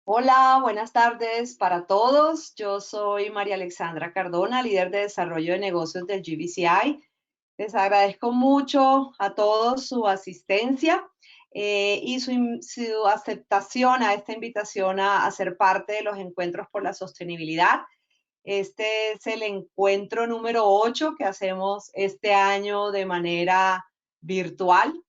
Hola, buenas tardes para todos. Yo soy María Alexandra Cardona, líder de desarrollo de negocios del GBCI. Les agradezco mucho a todos su asistencia y su aceptación a esta invitación a ser parte de los encuentros por la sostenibilidad. Este es el encuentro número 8 que hacemos este año de manera virtual.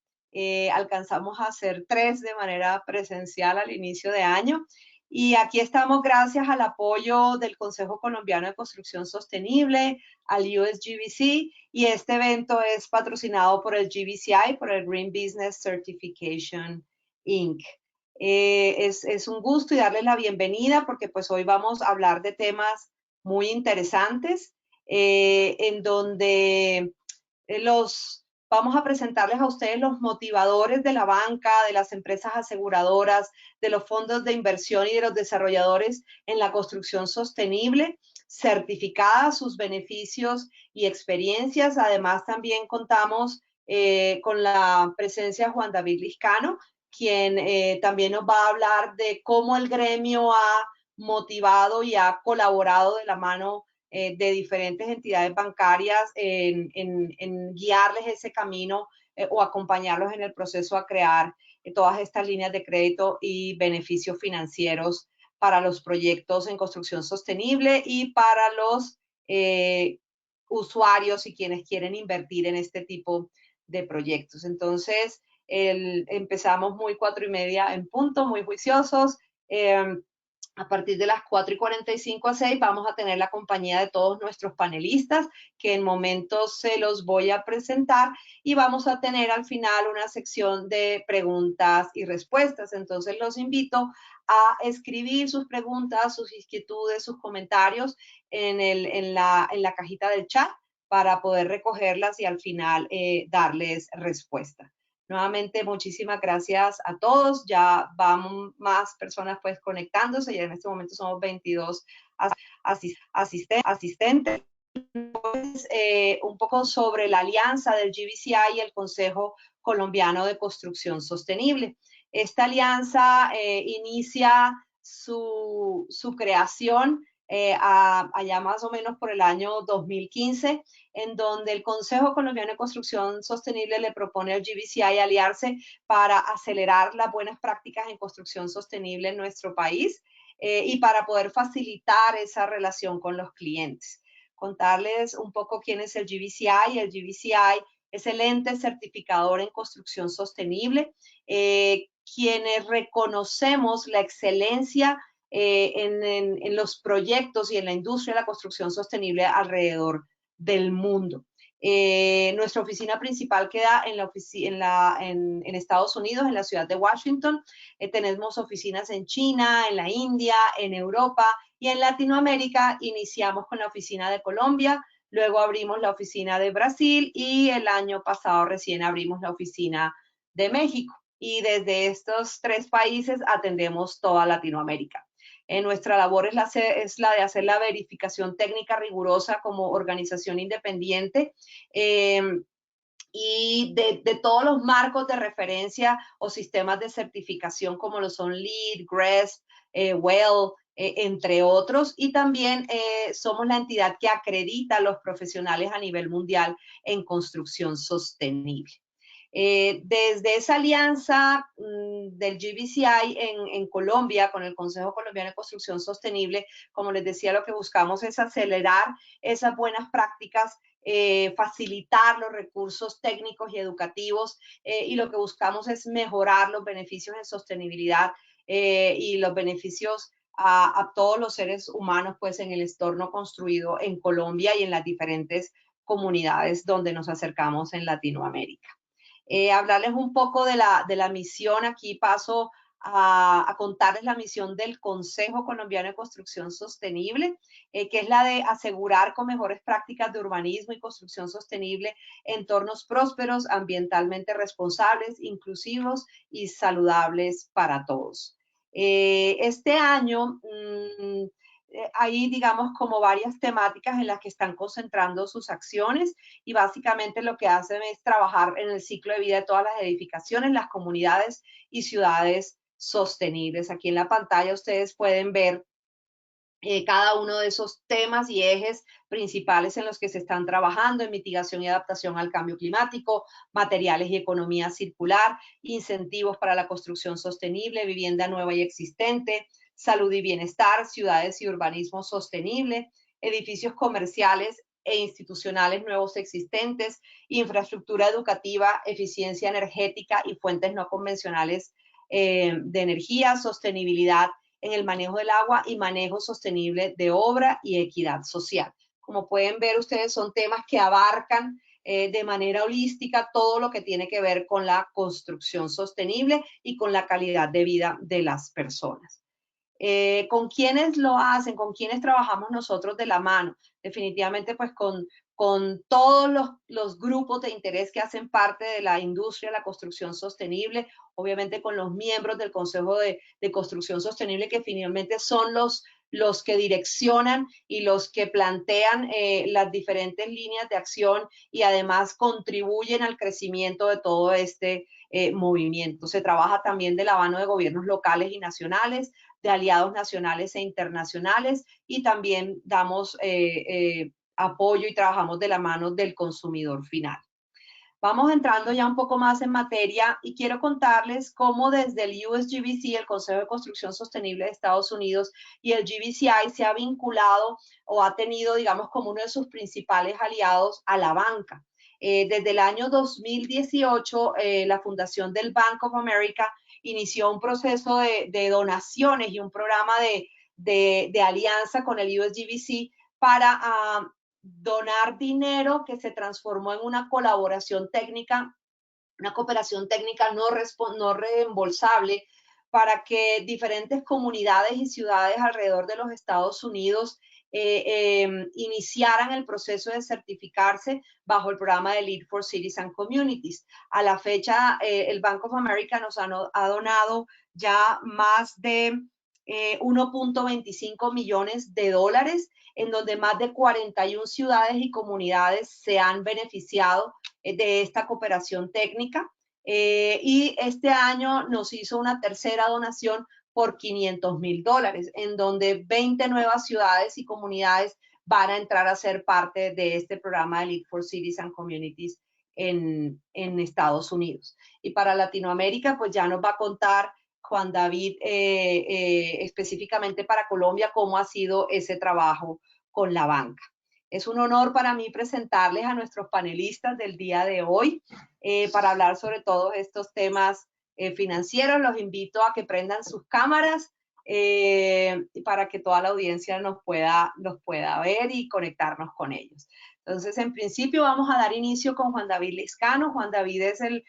Alcanzamos a hacer 3 de manera presencial al inicio de año. Y aquí estamos gracias al apoyo del Consejo Colombiano de Construcción Sostenible, al USGBC, y este evento es patrocinado por el GBCI, por el Green Business Certification Inc. Es un gusto y darles la bienvenida porque pues hoy vamos a hablar de temas muy interesantes, en donde vamos a presentarles a ustedes los motivadores de la banca, de las empresas aseguradoras, de los fondos de inversión y de los desarrolladores en la construcción sostenible, certificadas sus beneficios y experiencias. Además, también contamos con la presencia de Juan David Liscano, quien también nos va a hablar de cómo el gremio ha motivado y ha colaborado de la mano de diferentes entidades bancarias en guiarles ese camino o acompañarlos en el proceso a crear todas estas líneas de crédito y beneficios financieros para los proyectos en construcción sostenible y para los usuarios y quienes quieren invertir en este tipo de proyectos. Entonces, empezamos muy 4:30 en punto, muy juiciosos. A partir de las 4:45 a 6 vamos a tener la compañía de todos nuestros panelistas, que en momentos se los voy a presentar, y vamos a tener al final una sección de preguntas y respuestas. Entonces los invito a escribir sus preguntas, sus inquietudes, sus comentarios en la cajita del chat para poder recogerlas y al final darles respuesta. Nuevamente, muchísimas gracias a todos. Ya van más personas pues conectándose. Ya en este momento somos 22 asistentes. Pues, un poco sobre la alianza del GBCI y el Consejo Colombiano de Construcción Sostenible. Esta alianza inicia su creación allá más o menos por el año 2015, en donde el Consejo Colombiano de Construcción Sostenible le propone al GBCI aliarse para acelerar las buenas prácticas en construcción sostenible en nuestro país y para poder facilitar esa relación con los clientes. Contarles un poco quién es el GBCI. El GBCI es el ente certificador en construcción sostenible, quienes reconocemos la excelencia en los proyectos y en la industria de la construcción sostenible alrededor del mundo. Nuestra oficina principal queda en Estados Unidos, en la ciudad de Washington. Tenemos oficinas en China, en la India, en Europa y en Latinoamérica. Iniciamos con la oficina de Colombia, luego abrimos la oficina de Brasil y el año pasado recién abrimos la oficina de México. Y desde estos 3 países atendemos toda Latinoamérica. Nuestra labor es la de hacer la verificación técnica rigurosa como organización independiente y de todos los marcos de referencia o sistemas de certificación como lo son LEED, GRESB, WELL, entre otros. Y también somos la entidad que acredita a los profesionales a nivel mundial en construcción sostenible. Desde esa alianza del GBCI en Colombia con el Consejo Colombiano de Construcción Sostenible, como les decía, lo que buscamos es acelerar esas buenas prácticas, facilitar los recursos técnicos y educativos, y lo que buscamos es mejorar los beneficios en sostenibilidad y los beneficios a todos los seres humanos pues en el entorno construido en Colombia y en las diferentes comunidades donde nos acercamos en Latinoamérica. Hablarles un poco de la misión. Aquí paso a contarles la misión del Consejo Colombiano de Construcción Sostenible, que es la de asegurar con mejores prácticas de urbanismo y construcción sostenible entornos prósperos, ambientalmente responsables, inclusivos y saludables para todos. Este año hay, digamos, como varias temáticas en las que están concentrando sus acciones y básicamente lo que hacen es trabajar en el ciclo de vida de todas las edificaciones, las comunidades y ciudades sostenibles. Aquí en la pantalla ustedes pueden ver cada uno de esos temas y ejes principales en los que se están trabajando en mitigación y adaptación al cambio climático, materiales y economía circular, incentivos para la construcción sostenible, vivienda nueva y existente, salud y bienestar, ciudades y urbanismo sostenible, edificios comerciales e institucionales nuevos existentes, infraestructura educativa, eficiencia energética y fuentes no convencionales de energía, sostenibilidad en el manejo del agua y manejo sostenible de obra y equidad social. Como pueden ver ustedes, son temas que abarcan de manera holística todo lo que tiene que ver con la construcción sostenible y con la calidad de vida de las personas. ¿Con quiénes lo hacen? ¿Con quiénes trabajamos nosotros de la mano? Definitivamente pues con todos los grupos de interés que hacen parte de la industria de la construcción sostenible, obviamente con los miembros del Consejo de Construcción Sostenible que finalmente son los que direccionan y los que plantean las diferentes líneas de acción y además contribuyen al crecimiento de todo este movimiento. Se trabaja también de la mano de gobiernos locales y nacionales, de aliados nacionales e internacionales y también damos apoyo y trabajamos de la mano del consumidor final. Vamos entrando ya un poco más en materia y quiero contarles cómo desde el USGBC, el Consejo de Construcción Sostenible de Estados Unidos, y el GBCI se ha vinculado o ha tenido, digamos, como uno de sus principales aliados a la banca. Desde el año 2018, la fundación del Bank of America inició un proceso de donaciones y un programa de alianza con el USGBC para donar dinero que se transformó en una colaboración técnica, una cooperación técnica no reembolsable para que diferentes comunidades y ciudades alrededor de los Estados Unidos iniciaran el proceso de certificarse bajo el programa de Lead for Cities and Communities. A la fecha, el Bank of America nos ha donado ya más de 1.25 millones de dólares, en donde más de 41 ciudades y comunidades se han beneficiado de esta cooperación técnica. Y este año nos hizo una tercera donación por $500,000, en donde 20 nuevas ciudades y comunidades van a entrar a ser parte de este programa de Lead for Cities and Communities en Estados Unidos. Y para Latinoamérica, pues ya nos va a contar Juan David específicamente para Colombia cómo ha sido ese trabajo con la banca. Es un honor para mí presentarles a nuestros panelistas del día de hoy para hablar sobre todos estos temas financieros. Los invito a que prendan sus cámaras para que toda la audiencia nos pueda ver y conectarnos con ellos. Entonces, en principio vamos a dar inicio con Juan David Lizcano. Juan David es el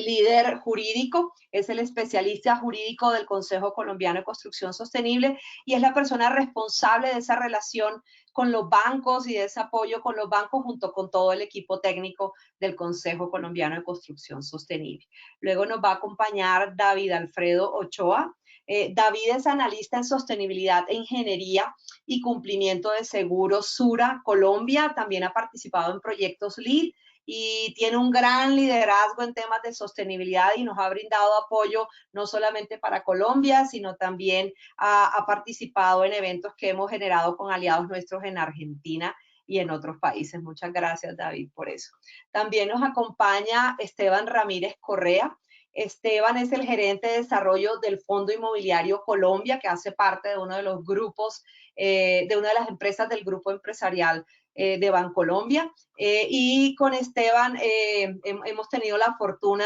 líder jurídico, es el especialista jurídico del Consejo Colombiano de Construcción Sostenible y es la persona responsable de esa relación con los bancos y de ese apoyo con los bancos junto con todo el equipo técnico del Consejo Colombiano de Construcción Sostenible. Luego nos va a acompañar David Alfredo Ochoa. David es analista en sostenibilidad e ingeniería y cumplimiento de seguros Sura Colombia. También ha participado en proyectos LEED y tiene un gran liderazgo en temas de sostenibilidad y nos ha brindado apoyo no solamente para Colombia, sino también ha participado en eventos que hemos generado con aliados nuestros en Argentina y en otros países. Muchas gracias, David, por eso. También nos acompaña Esteban Ramírez Correa. Esteban es el gerente de desarrollo del Fondo Inmobiliario Colombia, que hace parte de uno de los grupos, de una de las empresas del grupo empresarial de Bancolombia. Y con Esteban hemos tenido la fortuna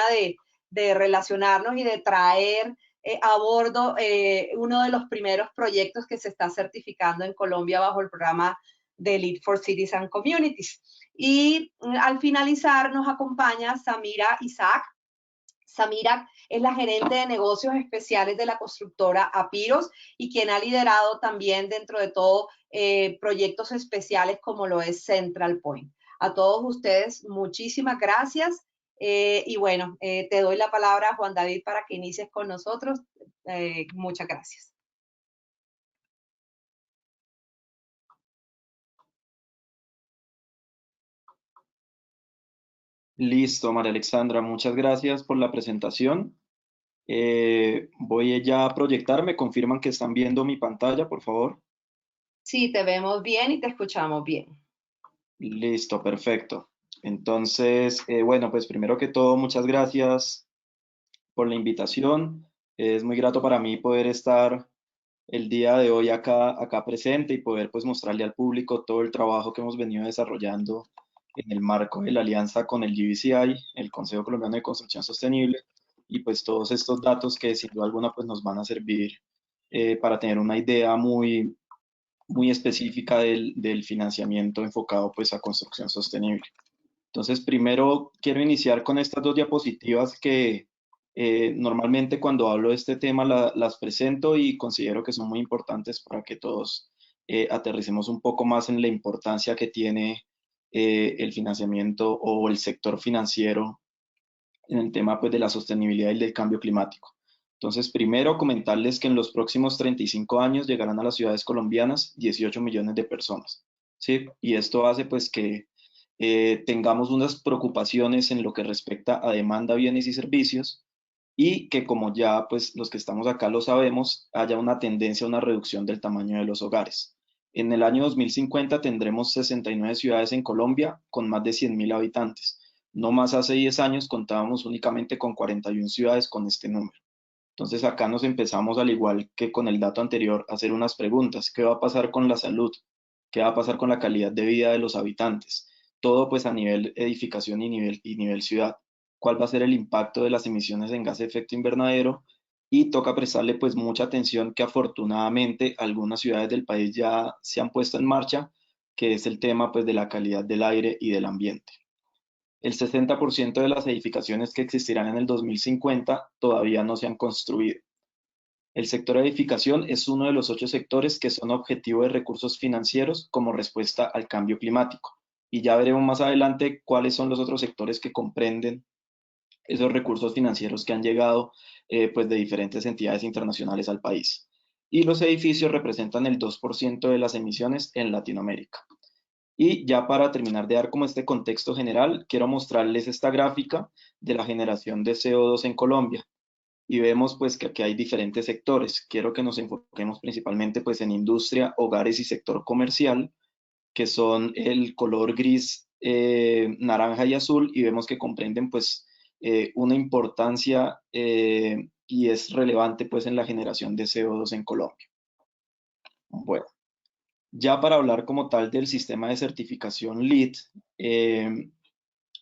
de relacionarnos y de traer a bordo uno de los primeros proyectos que se está certificando en Colombia bajo el programa de Lead for Cities and Communities. Y al finalizar nos acompaña Samira Isaac. Samira es la gerente de negocios especiales de la constructora Apiros y quien ha liderado también dentro de todo proyectos especiales como lo es Central Point. A todos ustedes, muchísimas gracias. Y bueno, te doy la palabra, Juan David, para que inicies con nosotros. Muchas gracias. Listo, María Alexandra, muchas gracias por la presentación. Voy ya a proyectar, me confirman que están viendo mi pantalla, por favor. Sí, te vemos bien y te escuchamos bien. Listo, perfecto. Entonces, bueno, pues primero que todo, muchas gracias por la invitación. Es muy grato para mí poder estar el día de hoy acá presente y poder pues mostrarle al público todo el trabajo que hemos venido desarrollando en el marco de la alianza con el GBCI, el Consejo Colombiano de Construcción Sostenible, y pues todos estos datos que sin duda alguna pues nos van a servir para tener una idea muy específica del financiamiento enfocado pues a construcción sostenible. Entonces, primero quiero iniciar con estas dos diapositivas que normalmente cuando hablo de este tema las presento y considero que son muy importantes para que todos aterricemos un poco más en la importancia que tiene el financiamiento o el sector financiero en el tema pues, de la sostenibilidad y del cambio climático. Entonces, primero comentarles que en los próximos 35 años llegarán a las ciudades colombianas 18 millones de personas, ¿sí? Y esto hace pues que tengamos unas preocupaciones en lo que respecta a demanda, bienes y servicios y que como ya pues los que estamos acá lo sabemos, haya una tendencia a una reducción del tamaño de los hogares. En el año 2050 tendremos 69 ciudades en Colombia con más de 100.000 habitantes. No más hace 10 años contábamos únicamente con 41 ciudades con este número. Entonces acá nos empezamos, al igual que con el dato anterior, a hacer unas preguntas. ¿Qué va a pasar con la salud? ¿Qué va a pasar con la calidad de vida de los habitantes? Todo pues a nivel edificación y nivel ciudad. ¿Cuál va a ser el impacto de las emisiones en gas de efecto invernadero? Y toca prestarle pues mucha atención que afortunadamente algunas ciudades del país ya se han puesto en marcha, que es el tema pues de la calidad del aire y del ambiente. El 60% de las edificaciones que existirán en el 2050 todavía no se han construido. El sector edificación es uno de los 8 sectores que son objetivo de recursos financieros como respuesta al cambio climático. Y ya veremos más adelante cuáles son los otros sectores que comprenden esos recursos financieros que han llegado pues de diferentes entidades internacionales al país. Y los edificios representan el 2% de las emisiones en Latinoamérica. Y ya para terminar de dar como este contexto general, quiero mostrarles esta gráfica de la generación de CO2 en Colombia. Y vemos pues que aquí hay diferentes sectores. Quiero que nos enfoquemos principalmente pues en industria, hogares y sector comercial, que son el color gris, naranja y azul, y vemos que comprenden pues una importancia y es relevante pues en la generación de CO2 en Colombia. Bueno, ya para hablar como tal del sistema de certificación LEED, eh,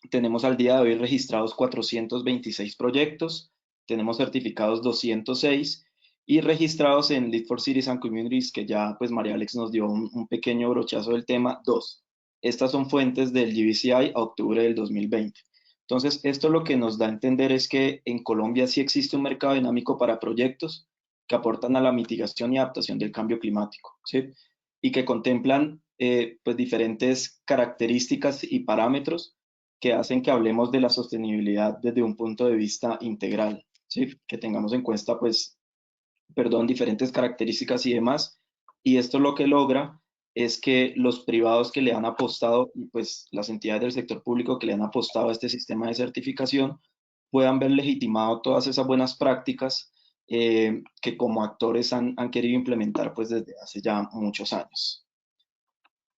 tenemos al día de hoy registrados 426 proyectos, tenemos certificados 206 y registrados en Lead for Cities and Communities, que ya pues María Alex nos dio un pequeño brochazo del tema, 2. Estas son fuentes del GBCI a octubre del 2020. Entonces, esto lo que nos da a entender es que en Colombia sí existe un mercado dinámico para proyectos que aportan a la mitigación y adaptación del cambio climático, ¿sí? Y que contemplan pues diferentes características y parámetros que hacen que hablemos de la sostenibilidad desde un punto de vista integral, ¿sí? Que tengamos en cuenta, pues, perdón, diferentes características y demás. Y esto lo que logra es que los privados que le han apostado y pues las entidades del sector público que le han apostado a este sistema de certificación puedan ver legitimado todas esas buenas prácticas que como actores han querido implementar pues desde hace ya muchos años.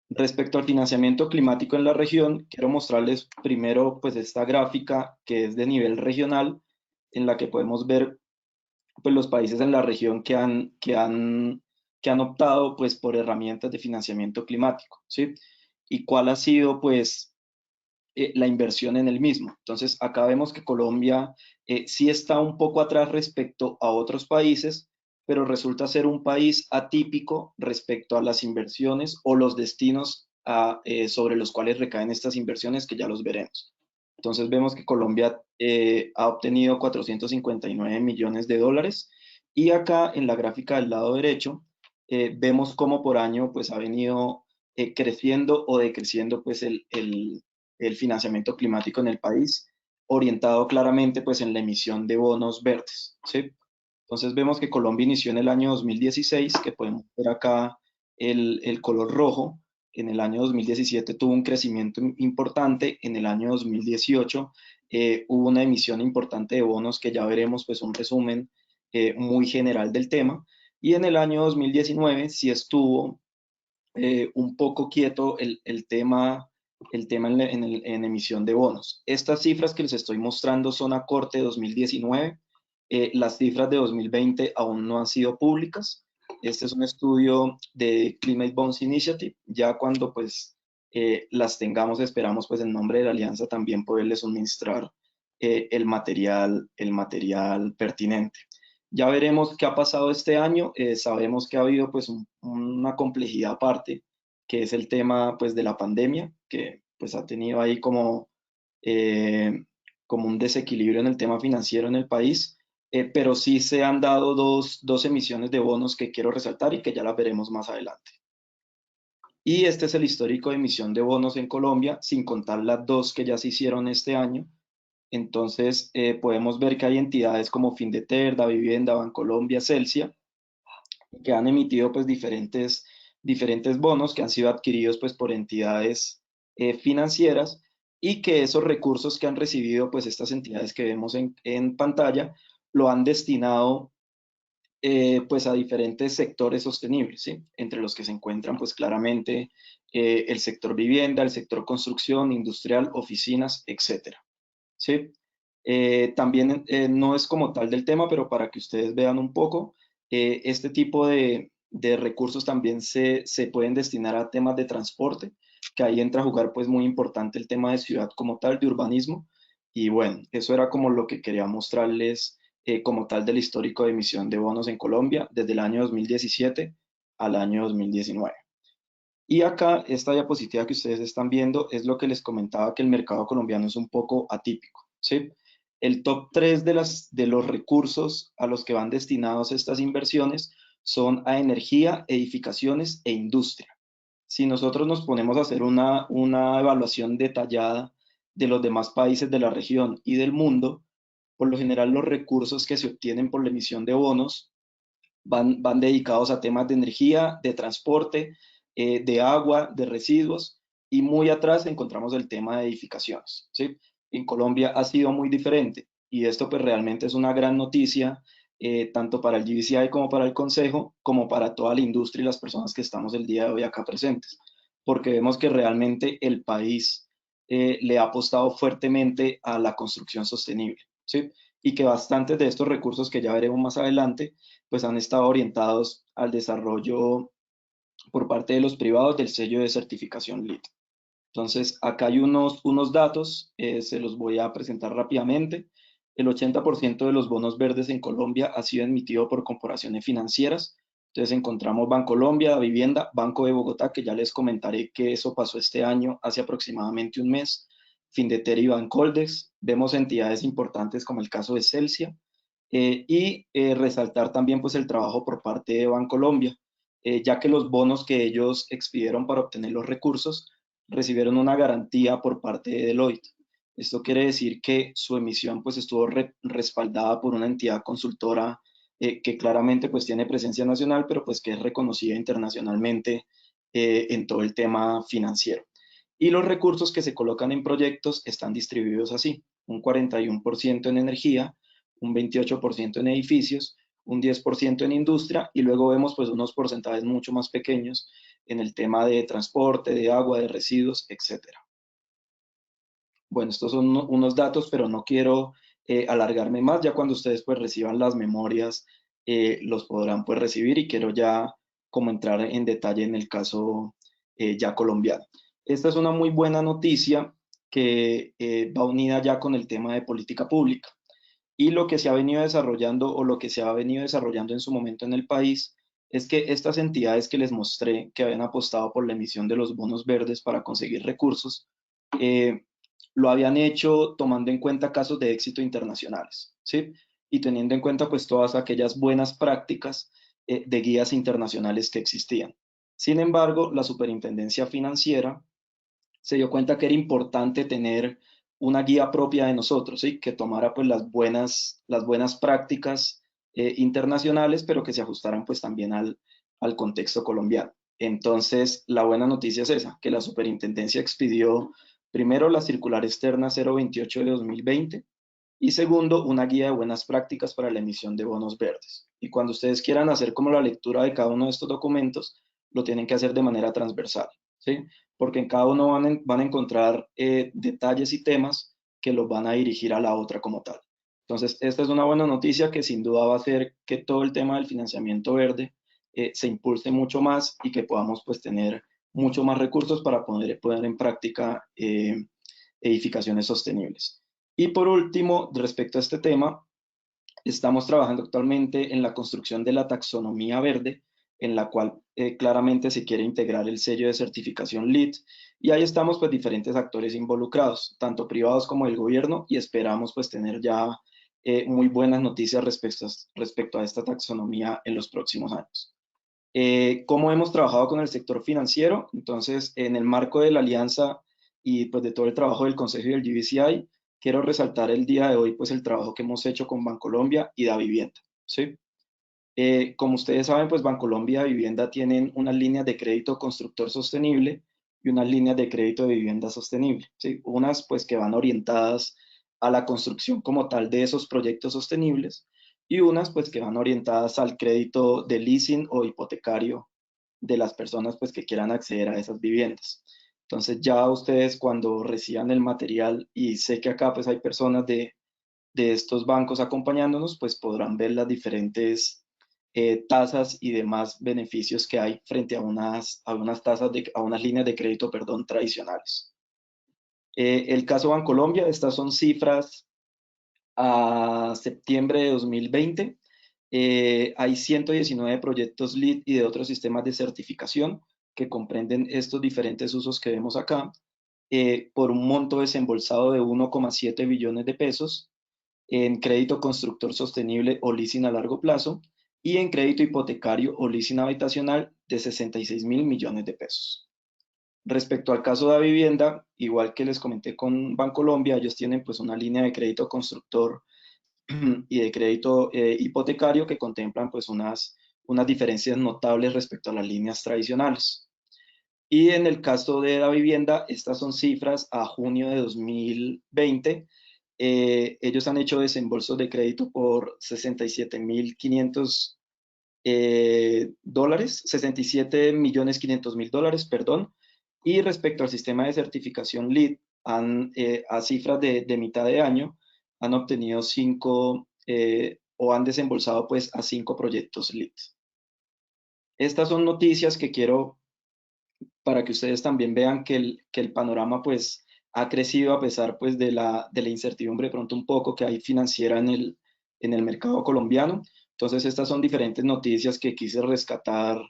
Respecto al financiamiento climático en la región, quiero mostrarles primero pues esta gráfica que es de nivel regional, en la que podemos ver pues los países en la región que han optado pues por herramientas de financiamiento climático, ¿sí? Y cuál ha sido pues la inversión en el mismo. Entonces, acá vemos que Colombia sí está un poco atrás respecto a otros países, pero resulta ser un país atípico respecto a las inversiones o los destinos sobre los cuales recaen estas inversiones, que ya los veremos. Entonces, vemos que Colombia ha obtenido 459 millones de dólares y acá en la gráfica del lado derecho vemos cómo por año pues ha venido creciendo o decreciendo pues el financiamiento climático en el país, orientado claramente pues en la emisión de bonos verdes, ¿sí? Entonces vemos que Colombia inició en el año 2016, que podemos ver acá el color rojo. En el año 2017 tuvo un crecimiento importante, en el año 2018 hubo una emisión importante de bonos que ya veremos pues un resumen muy general del tema. Y en el año 2019 sí estuvo un poco quieto el tema en emisión de bonos. Estas cifras que les estoy mostrando son a corte de 2019. Las cifras de 2020 aún no han sido públicas. Este es un estudio de Climate Bonds Initiative. Ya cuando pues las tengamos, esperamos pues en nombre de la alianza también poderles suministrar el material pertinente. Ya veremos qué ha pasado este año. Sabemos que ha habido pues una complejidad aparte, que es el tema pues de la pandemia, que pues ha tenido ahí como un desequilibrio en el tema financiero en el país, pero sí se han dado dos emisiones de bonos que quiero resaltar y que ya las veremos más adelante. Y este es el histórico de emisión de bonos en Colombia, sin contar las dos que ya se hicieron este año. Entonces, podemos ver que hay entidades como Findeter, Davivienda, Bancolombia, Celsia, que han emitido pues diferentes bonos que han sido adquiridos pues por entidades financieras, y que esos recursos que han recibido pues estas entidades que vemos en pantalla lo han destinado pues a diferentes sectores sostenibles, ¿sí? Entre los que se encuentran pues claramente el sector vivienda, el sector construcción, industrial, oficinas, etcétera, ¿sí? También no es como tal del tema, pero para que ustedes vean un poco, este tipo de recursos también se pueden destinar a temas de transporte, que ahí entra a jugar pues muy importante el tema de ciudad como tal, de urbanismo. Y bueno, eso era como lo que quería mostrarles como tal del histórico de emisión de bonos en Colombia desde el año 2017 al año 2019. Y acá, esta diapositiva que ustedes están viendo es lo que les comentaba, que el mercado colombiano es un poco atípico, ¿sí? El top 3 de los recursos a los que van destinados estas inversiones son a energía, edificaciones e industria. Si nosotros nos ponemos a hacer una evaluación detallada de los demás países de la región y del mundo, por lo general los recursos que se obtienen por la emisión de bonos van dedicados a temas de energía, de transporte, de agua, de residuos, y muy atrás encontramos el tema de edificaciones, ¿sí? En Colombia ha sido muy diferente, y esto pues realmente es una gran noticia, tanto para el GBCI como para el Consejo, como para toda la industria y las personas que estamos el día de hoy acá presentes, porque vemos que realmente el país le ha apostado fuertemente a la construcción sostenible, ¿sí? Y que bastantes de estos recursos que ya veremos más adelante pues han estado orientados al desarrollo por parte de los privados del sello de certificación LEED. Entonces, acá hay unos datos, se los voy a presentar rápidamente. El 80% de los bonos verdes en Colombia ha sido emitido por corporaciones financieras. Entonces encontramos Bancolombia, Vivienda, Banco de Bogotá, que ya les comentaré que eso pasó este año, hace aproximadamente un mes, Findeter y Bancoldex. Vemos entidades importantes como el caso de Celsia, resaltar también pues el trabajo por parte de Bancolombia, ya que los bonos que ellos expidieron para obtener los recursos recibieron una garantía por parte de Deloitte. Esto quiere decir que su emisión pues estuvo respaldada por una entidad consultora que claramente pues tiene presencia nacional, pero pues que es reconocida internacionalmente en todo el tema financiero. Y los recursos que se colocan en proyectos están distribuidos así: un 41% en energía, un 28% en edificios, un 10% en industria, y luego vemos pues unos porcentajes mucho más pequeños en el tema de transporte, de agua, de residuos, etcétera. Bueno, estos son unos datos, pero no quiero alargarme más. Ya cuando ustedes pues reciban las memorias, los podrán pues recibir, y quiero ya como entrar en detalle en el caso ya colombiano. Esta es una muy buena noticia que va unida ya con el tema de política pública. Y lo que se ha venido desarrollando, o lo que se ha venido desarrollando en su momento en el país, es que estas entidades que les mostré, que habían apostado por la emisión de los bonos verdes para conseguir recursos, eh, lo habían hecho tomando en cuenta casos de éxito internacionales, ¿sí? Y teniendo en cuenta pues todas aquellas buenas prácticas de guías internacionales que existían. Sin embargo, la Superintendencia Financiera se dio cuenta que era importante tener una guía propia de nosotros, ¿sí? Que tomara pues las buenas prácticas internacionales, pero que se ajustaran pues también al contexto colombiano. Entonces, la buena noticia es esa, que la superintendencia expidió Primero, la circular externa 028 de 2020 y segundo, una guía de buenas prácticas para la emisión de bonos verdes. Y cuando ustedes quieran hacer como la lectura de cada uno de estos documentos, lo tienen que hacer de manera transversal, ¿sí? Porque en cada uno van a encontrar detalles y temas que los van a dirigir a la otra como tal. Entonces, esta es una buena noticia que sin duda va a hacer que todo el tema del financiamiento verde se impulse mucho más y que podamos pues tener mucho más recursos para poner en práctica edificaciones sostenibles. Y por último, respecto a este tema, estamos trabajando actualmente en la construcción de la taxonomía verde, en la cual claramente se quiere integrar el sello de certificación LEED, y ahí estamos pues diferentes actores involucrados, tanto privados como el gobierno, y esperamos pues tener ya muy buenas noticias respecto a esta taxonomía en los próximos años. ¿Cómo hemos trabajado con el sector financiero? Entonces, en el marco de la alianza y pues de todo el trabajo del Consejo y del GBCI, quiero resaltar el día de hoy pues el trabajo que hemos hecho con Bancolombia y Davivienda, ¿sí? Como ustedes saben, pues Bancolombia y Davivienda tienen unas líneas de crédito constructor sostenible y unas líneas de crédito de vivienda sostenible, ¿sí? Unas pues que van orientadas a la construcción como tal de esos proyectos sostenibles y unas pues que van orientadas al crédito de leasing o hipotecario de las personas pues que quieran acceder a esas viviendas. Entonces ya ustedes cuando reciban el material, y sé que acá pues hay personas de estos bancos acompañándonos, pues podrán ver las diferentes tasas y demás beneficios que hay frente a unas tasas a unas líneas de crédito, perdón, tradicionales. El caso Bancolombia, estas son cifras a septiembre de 2020. Hay 119 proyectos LEED y de otros sistemas de certificación que comprenden estos diferentes usos que vemos acá, por un monto desembolsado de 1,7 billones de pesos en crédito constructor sostenible o leasing a largo plazo y en crédito hipotecario o leasing habitacional de 66 mil millones de pesos. Respecto al caso de la vivienda, igual que les comenté con Bancolombia, ellos tienen pues una línea de crédito constructor y de crédito hipotecario que contemplan pues unas diferencias notables respecto a las líneas tradicionales. Y en el caso de la vivienda, estas son cifras a junio de 2020. Ellos han hecho desembolsos de crédito por 67.500 dólares, 67.500.000 dólares, perdón. Y respecto al sistema de certificación LEED, a cifras de mitad de año, han obtenido 5 o han desembolsado pues a 5 proyectos LEED. Estas son noticias que quiero para que ustedes también vean que el panorama pues ha crecido a pesar pues de la incertidumbre pronto un poco que hay financiera en el mercado colombiano. Entonces estas son diferentes noticias que quise rescatar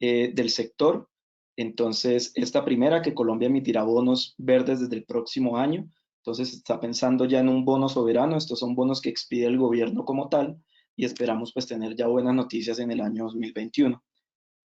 del sector. Entonces esta primera, que Colombia emitirá bonos verdes desde el próximo año. Entonces está pensando ya en un bono soberano. Estos son bonos que expide el gobierno como tal y esperamos pues tener ya buenas noticias en el año 2021.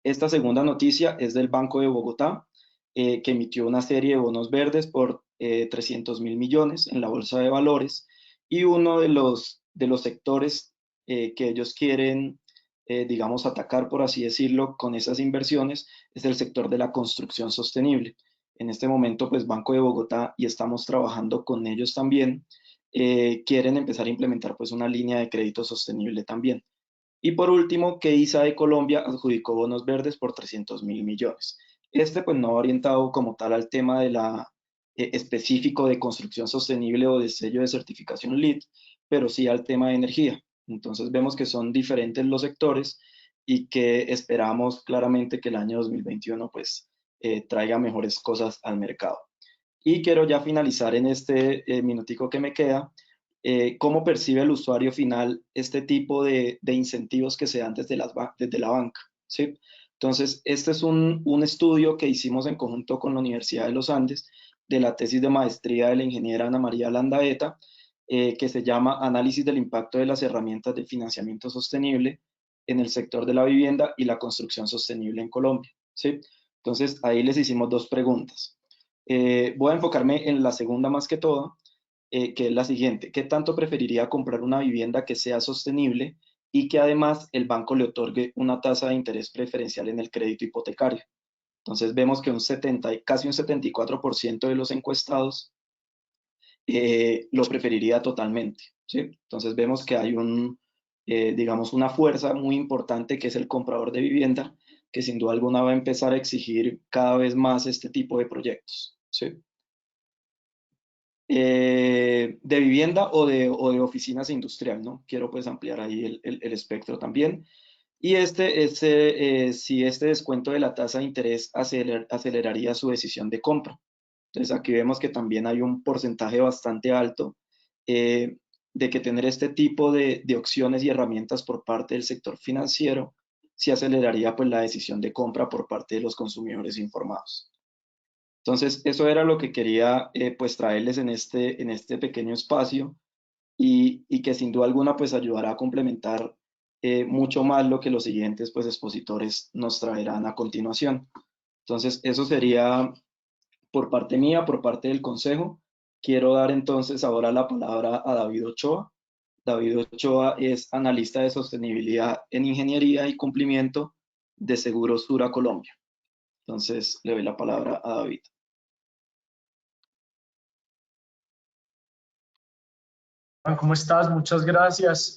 Esta segunda noticia es del Banco de Bogotá, que emitió una serie de bonos verdes por 300.000 millones en la Bolsa de Valores, y uno de los sectores que ellos quieren, digamos, atacar, por así decirlo, con esas inversiones es el sector de la construcción sostenible. En este momento, pues Banco de Bogotá, y estamos trabajando con ellos también, quieren empezar a implementar pues una línea de crédito sostenible también. Y por último, que ISA de Colombia adjudicó bonos verdes por 300.000 millones. Este pues no va orientado como tal al tema de la específico de construcción sostenible o de sello de certificación LEED, pero sí al tema de energía. Entonces vemos que son diferentes los sectores y que esperamos claramente que el año 2021 pues traiga mejores cosas al mercado. Y quiero ya finalizar en este minutico que me queda, cómo percibe el usuario final este tipo de incentivos que se dan desde la banca, ¿sí? Entonces, este es un estudio que hicimos en conjunto con la Universidad de los Andes, de la tesis de maestría de la ingeniera Ana María Landaeta, que se llama Análisis del impacto de las herramientas de financiamiento sostenible en el sector de la vivienda y la construcción sostenible en Colombia, ¿sí? Entonces, ahí les hicimos dos preguntas. Voy a enfocarme en la segunda más que todo, que es la siguiente: ¿qué tanto preferiría comprar una vivienda que sea sostenible y que además el banco le otorgue una tasa de interés preferencial en el crédito hipotecario? Entonces vemos que casi un 74% de los encuestados lo preferiría totalmente, ¿sí? Entonces vemos que hay digamos, una fuerza muy importante que es el comprador de vivienda, que sin duda alguna va a empezar a exigir cada vez más este tipo de proyectos, ¿sí? De vivienda o de oficinas industrial, ¿no? Quiero pues ampliar ahí el espectro también. Y si este descuento de la tasa de interés aceleraría su decisión de compra. Entonces aquí vemos que también hay un porcentaje bastante alto eh, de que tener este tipo de opciones y herramientas por parte del sector financiero sí aceleraría pues la decisión de compra por parte de los consumidores informados. Entonces eso era lo que quería pues traerles en este pequeño espacio y que sin duda alguna pues ayudará a complementar mucho más lo que los siguientes pues expositores nos traerán a continuación. Entonces eso sería por parte mía, por parte del consejo. Quiero dar entonces ahora la palabra a David Ochoa. David Ochoa es analista de sostenibilidad en ingeniería y cumplimiento de Seguros Sura Colombia. Entonces le doy la palabra a David. Juan, ¿cómo estás? Muchas gracias.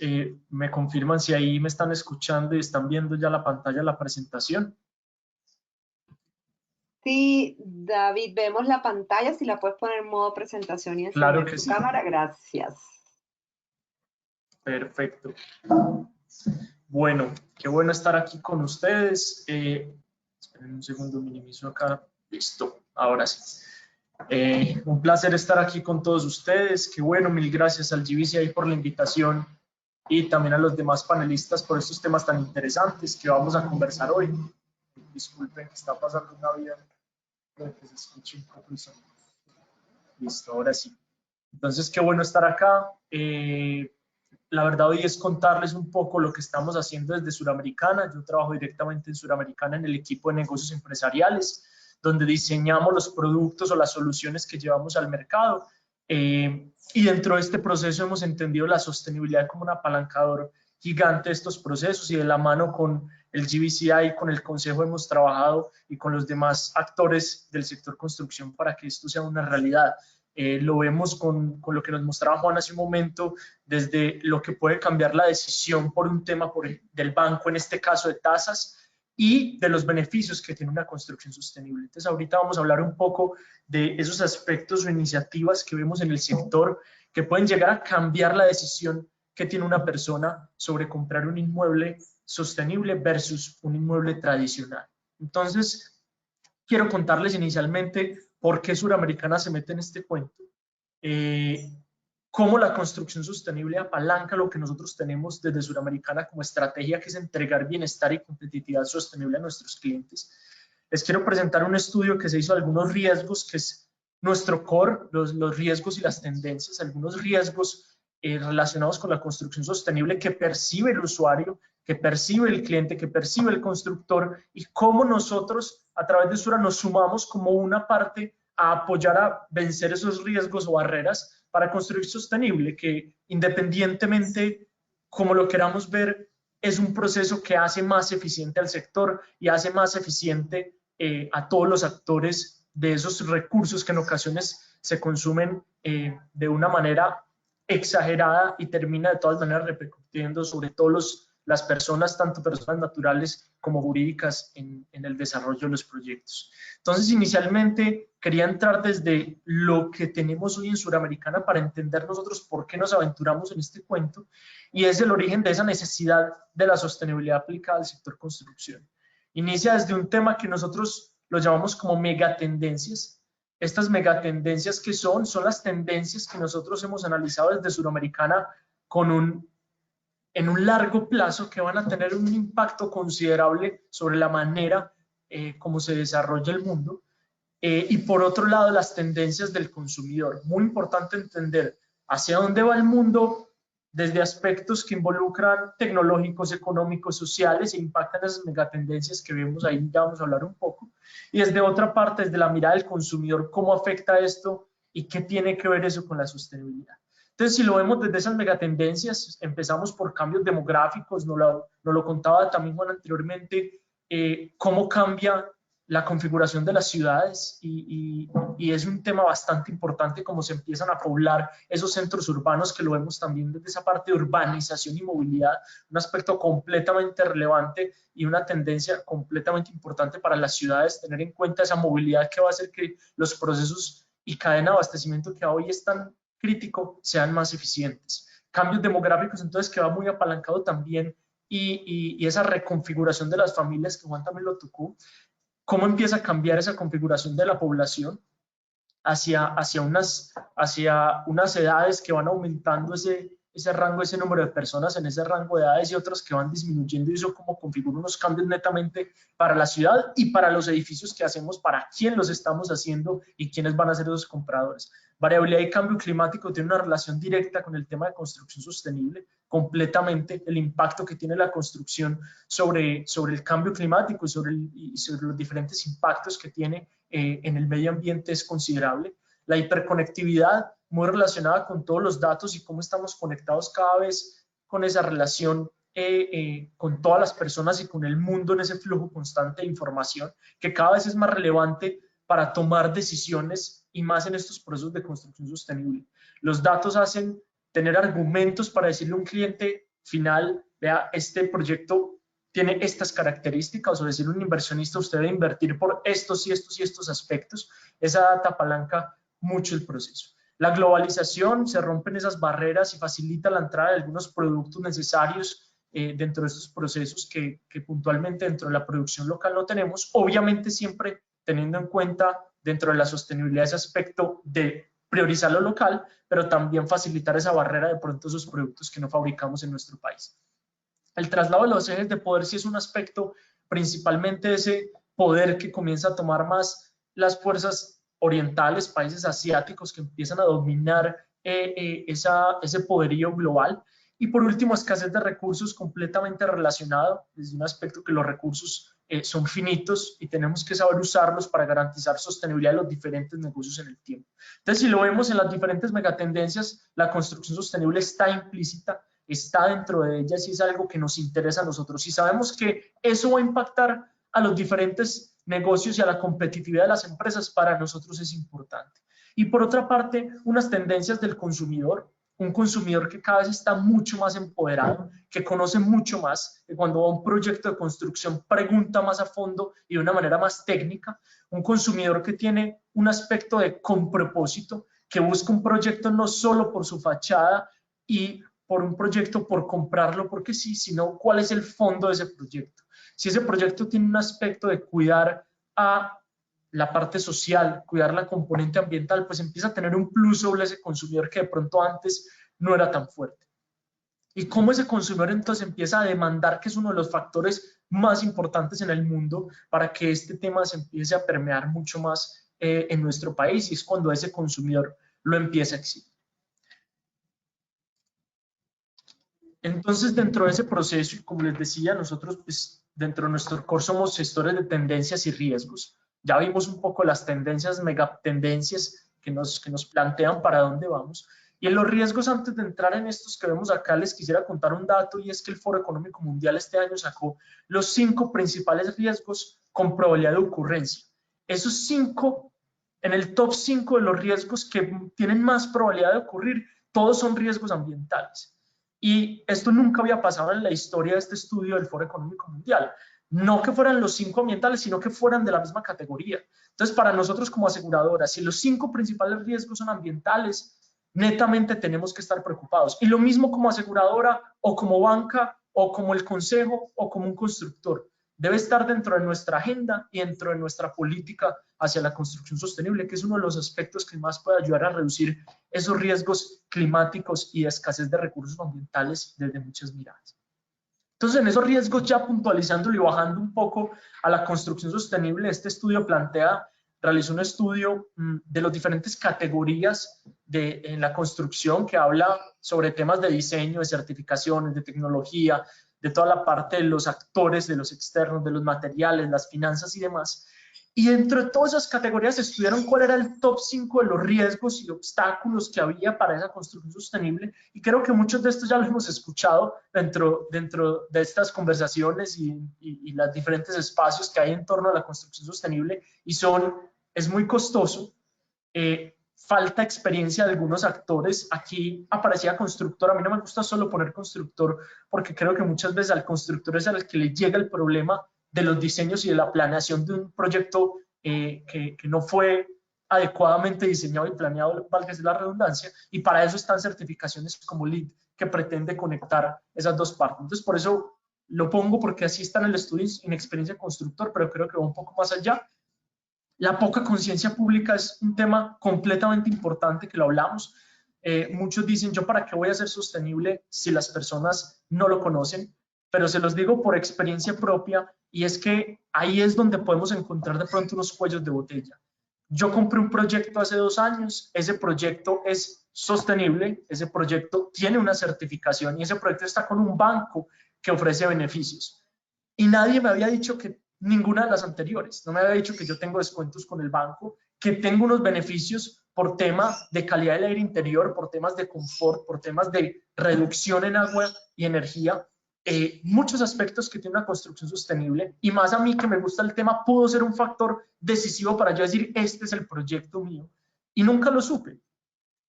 ¿Me confirman si ahí me están escuchando y están viendo ya la pantalla de la presentación? Sí, David, vemos la pantalla, si la puedes poner en modo presentación y Claro encender que tu sí. cámara, gracias. Perfecto. Bueno, qué bueno estar aquí con ustedes. Esperen un segundo, minimizo acá. Listo, ahora sí. Un placer estar aquí con todos ustedes. Qué bueno, mil gracias al GBCI por la invitación y también a los demás panelistas por estos temas tan interesantes que vamos a conversar hoy. Disculpen que está pasando una vida que se escuche un poco el sonido. Listo, ahora sí. Entonces, qué bueno estar acá. La verdad hoy es contarles un poco lo que estamos haciendo desde Suramericana. Yo trabajo directamente en Suramericana en el equipo de negocios empresariales, donde diseñamos los productos o las soluciones que llevamos al mercado. Y dentro de este proceso hemos entendido la sostenibilidad como un apalancador gigante de estos procesos, y de la mano con el GBCI, con el Consejo hemos trabajado y con los demás actores del sector construcción para que esto sea una realidad. Lo vemos con lo que nos mostraba Juan hace un momento, desde lo que puede cambiar la decisión por un tema del banco, en este caso de tasas, y de los beneficios que tiene una construcción sostenible. Entonces ahorita vamos a hablar un poco de esos aspectos o iniciativas que vemos en el sector que pueden llegar a cambiar la decisión que tiene una persona sobre comprar un inmueble sostenible versus un inmueble tradicional. Entonces, quiero contarles inicialmente por qué Suramericana se mete en este cuento, cómo la construcción sostenible apalanca lo que nosotros tenemos desde Suramericana como estrategia, que es entregar bienestar y competitividad sostenible a nuestros clientes. Les quiero presentar un estudio que se hizo de algunos riesgos, que es nuestro core, los riesgos y las tendencias, algunos riesgos relacionados con la construcción sostenible que percibe el usuario, que percibe el cliente, que percibe el constructor, y cómo nosotros a través de Sura nos sumamos como una parte a apoyar a vencer esos riesgos o barreras para construir sostenible, que independientemente como lo queramos ver, es un proceso que hace más eficiente al sector y hace más eficiente a todos los actores de esos recursos que en ocasiones se consumen de una manera exagerada y termina de todas maneras repercutiendo sobre todas las personas, tanto personas naturales como jurídicas, en el desarrollo de los proyectos. Entonces, inicialmente quería entrar desde lo que tenemos hoy en Suramericana para entender nosotros por qué nos aventuramos en este cuento, y es el origen de esa necesidad de la sostenibilidad aplicada al sector construcción. Inicia desde un tema que nosotros lo llamamos como megatendencias. Estas megatendencias, que son las tendencias que nosotros hemos analizado desde Suramericana en un largo plazo, que van a tener un impacto considerable sobre la manera como se desarrolla el mundo. Y por otro lado, las tendencias del consumidor. Muy importante entender hacia dónde va el mundo desde aspectos que involucran tecnológicos, económicos, sociales, e impactan esas megatendencias que vemos ahí, ya vamos a hablar un poco. Y desde otra parte, desde la mirada del consumidor, cómo afecta esto y qué tiene que ver eso con la sostenibilidad. Entonces, si lo vemos desde esas megatendencias, empezamos por cambios demográficos, nos lo contaba también Juan anteriormente, cómo cambia la configuración de las ciudades y es un tema bastante importante como se empiezan a poblar esos centros urbanos, que lo vemos también desde esa parte de urbanización y movilidad, un aspecto completamente relevante y una tendencia completamente importante para las ciudades, tener en cuenta esa movilidad que va a hacer que los procesos y cadena de abastecimiento que hoy es tan crítico sean más eficientes. Cambios demográficos, entonces, que va muy apalancado también y esa reconfiguración de las familias, que Juan también lo tocó, cómo empieza a cambiar esa configuración de la población hacia unas edades que van aumentando ese rango, ese número de personas en ese rango de edades y otras que van disminuyendo, y eso como configura unos cambios netamente para la ciudad y para los edificios que hacemos, para quién los estamos haciendo y quiénes van a ser esos compradores. Variabilidad y cambio climático tiene una relación directa con el tema de construcción sostenible, completamente el impacto que tiene la construcción sobre el cambio climático y sobre los diferentes impactos que tiene en el medio ambiente es considerable. La hiperconectividad, muy relacionada con todos los datos y cómo estamos conectados cada vez con esa relación con todas las personas y con el mundo en ese flujo constante de información, que cada vez es más relevante para tomar decisiones y más en estos procesos de construcción sostenible. Los datos hacen tener argumentos para decirle a un cliente final, vea, este proyecto tiene estas características, o decirle a un inversionista, usted debe invertir por estos y estos y estos aspectos. Esa data apalanca mucho el proceso. La globalización, se rompen esas barreras y facilita la entrada de algunos productos necesarios dentro de estos procesos que puntualmente dentro de la producción local no tenemos, obviamente siempre teniendo en cuenta dentro de la sostenibilidad ese aspecto de priorizar lo local, pero también facilitar esa barrera de pronto esos productos que no fabricamos en nuestro país. El traslado de los ejes de poder sí es un aspecto, principalmente ese poder que comienza a tomar más las fuerzas orientales, países asiáticos que empiezan a dominar ese poderío global. Y por último, escasez de recursos completamente relacionado desde un aspecto que los recursos son finitos y tenemos que saber usarlos para garantizar sostenibilidad de los diferentes negocios en el tiempo. Entonces, si lo vemos en las diferentes megatendencias, la construcción sostenible está implícita, está dentro de ellas y es algo que nos interesa a nosotros. Y sabemos que eso va a impactar a los diferentes negocios y a la competitividad de las empresas, para nosotros es importante. Y por otra parte, unas tendencias del consumidor, un consumidor que cada vez está mucho más empoderado, que conoce mucho más, que cuando va a un proyecto de construcción pregunta más a fondo y de una manera más técnica, un consumidor que tiene un aspecto de con propósito, que busca un proyecto no solo por su fachada y por un proyecto por comprarlo porque sí, sino cuál es el fondo de ese proyecto. Si ese proyecto tiene un aspecto de cuidar a la parte social, cuidar la componente ambiental, pues empieza a tener un plus sobre ese consumidor que de pronto antes no era tan fuerte. Y cómo ese consumidor entonces empieza a demandar, que es uno de los factores más importantes en el mundo para que este tema se empiece a permear mucho más en nuestro país, y es cuando ese consumidor lo empieza a exigir. Entonces, dentro de ese proceso, y como les decía, nosotros pues, dentro de nuestro core somos gestores de tendencias y riesgos. Ya vimos un poco las tendencias, megatendencias que nos plantean para dónde vamos. Y en los riesgos, antes de entrar en estos que vemos acá, les quisiera contar un dato, y es que el Foro Económico Mundial este año sacó los 5 principales riesgos con probabilidad de ocurrencia. Esos 5, en el top 5 de los riesgos que tienen más probabilidad de ocurrir, todos son riesgos ambientales. Y esto nunca había pasado en la historia de este estudio del Foro Económico Mundial. No que fueran los 5 ambientales, sino que fueran de la misma categoría. Entonces, para nosotros como aseguradora, si los 5 principales riesgos son ambientales, netamente tenemos que estar preocupados. Y lo mismo como aseguradora, o como banca, o como el consejo, o como un constructor. Debe estar dentro de nuestra agenda y dentro de nuestra política hacia la construcción sostenible, que es uno de los aspectos que más puede ayudar a reducir esos riesgos climáticos y de escasez de recursos ambientales desde muchas miradas. Entonces, en esos riesgos, ya puntualizándolo y bajando un poco a la construcción sostenible, este estudio realizó un estudio de las diferentes categorías en la construcción, que habla sobre temas de diseño, de certificaciones, de tecnología, de toda la parte de los actores, de los externos, de los materiales, las finanzas y demás. Y dentro de todas esas categorías estudiaron cuál era el top 5 de los riesgos y obstáculos que había para esa construcción sostenible. Y creo que muchos de estos ya los hemos escuchado dentro de estas conversaciones y los diferentes espacios que hay en torno a la construcción sostenible. Y es muy costoso, falta experiencia de algunos actores. Aquí aparecía constructor. A mí no me gusta solo poner constructor porque creo que muchas veces al constructor es al que le llega el problema de los diseños y de la planeación de un proyecto que no fue adecuadamente diseñado y planeado, valga la redundancia, y para eso están certificaciones como LEED, que pretende conectar esas dos partes. Entonces, por eso lo pongo, porque así está en el estudio en experiencia constructor, pero creo que va un poco más allá. La poca conciencia pública es un tema completamente importante que lo hablamos. Muchos dicen, ¿yo para qué voy a ser sostenible si las personas no lo conocen? Pero se los digo por experiencia propia, y es que ahí es donde podemos encontrar de pronto unos cuellos de botella. Yo compré un proyecto hace 2 años, ese proyecto es sostenible, ese proyecto tiene una certificación y ese proyecto está con un banco que ofrece beneficios. Y nadie me había dicho que ninguna de las anteriores, no me había dicho que yo tengo descuentos con el banco, que tengo unos beneficios por tema de calidad del aire interior, por temas de confort, por temas de reducción en agua y energía. Muchos aspectos que tiene una construcción sostenible, y más a mí que me gusta el tema, pudo ser un factor decisivo para yo decir, este es el proyecto mío, y nunca lo supe.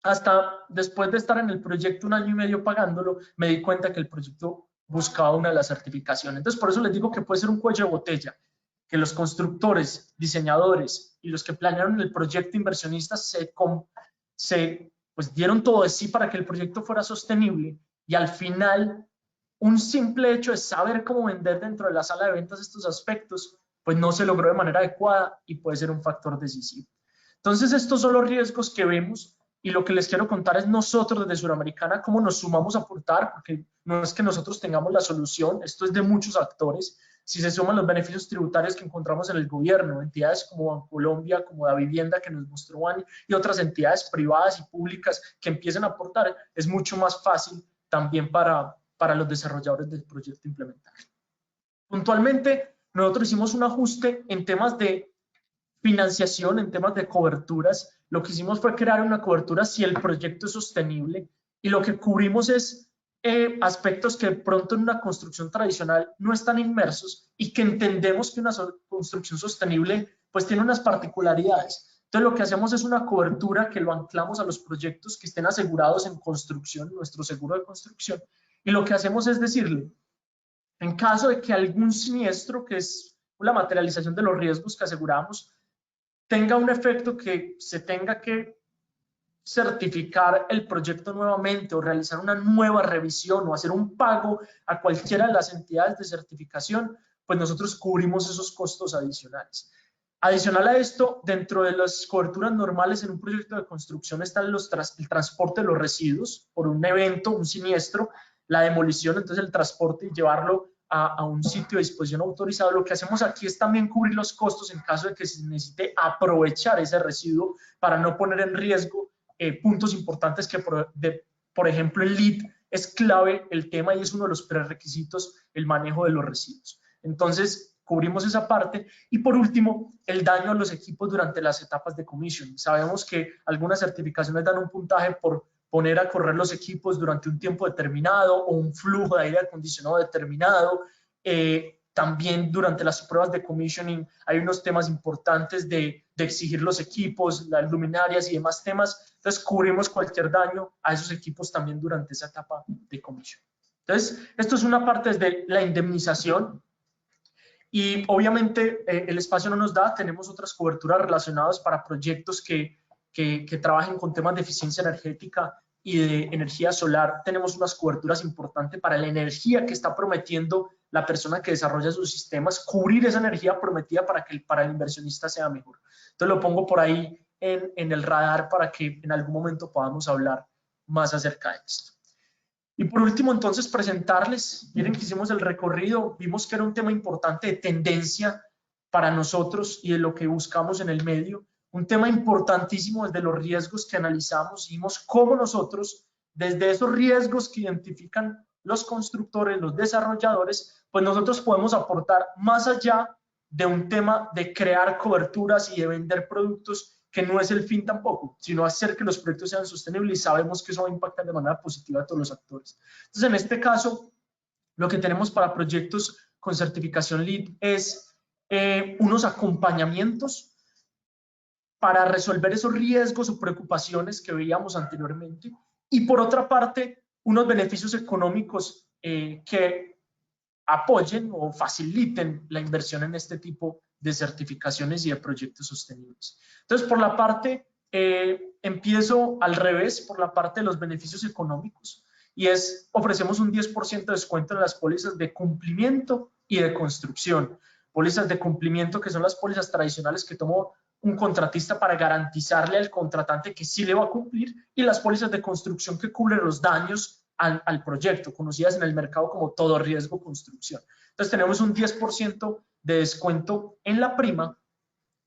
Hasta después de estar en el proyecto 1 año y medio pagándolo, me di cuenta que el proyecto buscaba una de las certificaciones. Entonces, por eso les digo que puede ser un cuello de botella, que los constructores, diseñadores y los que planearon el proyecto, inversionistas, pues dieron todo de sí para que el proyecto fuera sostenible, y al final un simple hecho de saber cómo vender dentro de la sala de ventas estos aspectos, pues no se logró de manera adecuada y puede ser un factor decisivo. Entonces, estos son los riesgos que vemos, y lo que les quiero contar es nosotros desde Suramericana cómo nos sumamos a aportar, porque no es que nosotros tengamos la solución, esto es de muchos actores. Si se suman los beneficios tributarios que encontramos en el gobierno, entidades como Bancolombia, como Davivienda que nos mostró Ani, y otras entidades privadas y públicas que empiecen a aportar, es mucho más fácil también para los desarrolladores del proyecto implementar. Puntualmente, nosotros hicimos un ajuste en temas de financiación, en temas de coberturas. Lo que hicimos fue crear una cobertura si el proyecto es sostenible, y lo que cubrimos es aspectos que de pronto en una construcción tradicional no están inmersos, y que entendemos que una construcción sostenible pues tiene unas particularidades. Entonces, lo que hacemos es una cobertura que lo anclamos a los proyectos que estén asegurados en construcción, nuestro seguro de construcción, y lo que hacemos es decirle, en caso de que algún siniestro, que es la materialización de los riesgos que aseguramos, tenga un efecto que se tenga que certificar el proyecto nuevamente, o realizar una nueva revisión, o hacer un pago a cualquiera de las entidades de certificación, pues nosotros cubrimos esos costos adicionales. Adicional a esto, dentro de las coberturas normales en un proyecto de construcción está el transporte de los residuos por un evento, un siniestro, la demolición, entonces el transporte y llevarlo a un sitio de disposición autorizado. Lo que hacemos aquí es también cubrir los costos en caso de que se necesite aprovechar ese residuo para no poner en riesgo puntos importantes que, por ejemplo, en LEED es clave el tema, y es uno de los prerequisitos el manejo de los residuos. Entonces, cubrimos esa parte. Y por último, el daño a los equipos durante las etapas de commissioning. Sabemos que algunas certificaciones dan un puntaje por poner a correr los equipos durante un tiempo determinado, o un flujo de aire acondicionado determinado. También durante las pruebas de commissioning hay unos temas importantes de exigir los equipos, las luminarias y demás temas. Entonces, cubrimos cualquier daño a esos equipos también durante esa etapa de commissioning. Entonces, esto es una parte de la indemnización. Y obviamente el espacio no nos da, tenemos otras coberturas relacionadas para proyectos que trabajen con temas de eficiencia energética y de energía solar. Tenemos unas coberturas importantes para la energía que está prometiendo la persona que desarrolla sus sistemas, cubrir esa energía prometida para que para el inversionista sea mejor. Entonces, lo pongo por ahí en el radar para que en algún momento podamos hablar más acerca de esto. Y por último, entonces, presentarles, miren que hicimos el recorrido, vimos que era un tema importante de tendencia para nosotros y de lo que buscamos en el medio, un tema importantísimo desde los riesgos que analizamos, vimos cómo nosotros, desde esos riesgos que identifican los constructores, los desarrolladores, pues nosotros podemos aportar más allá de un tema de crear coberturas y de vender productos, que no es el fin tampoco, sino hacer que los proyectos sean sostenibles, y sabemos que eso va a impactar de manera positiva a todos los actores. Entonces, en este caso, lo que tenemos para proyectos con certificación LEED es unos acompañamientos para resolver esos riesgos o preocupaciones que veíamos anteriormente, y por otra parte, unos beneficios económicos que apoyen o faciliten la inversión en este tipo de certificaciones y de proyectos sostenibles. Entonces, por la parte, empiezo al revés, por la parte de los beneficios económicos, y ofrecemos un 10% de descuento en las pólizas de cumplimiento y de construcción. Pólizas de cumplimiento, que son las pólizas tradicionales que tomó un contratista para garantizarle al contratante que sí le va a cumplir, y las pólizas de construcción que cubren los daños al proyecto, conocidas en el mercado como todo riesgo construcción. Entonces tenemos un 10% de descuento en la prima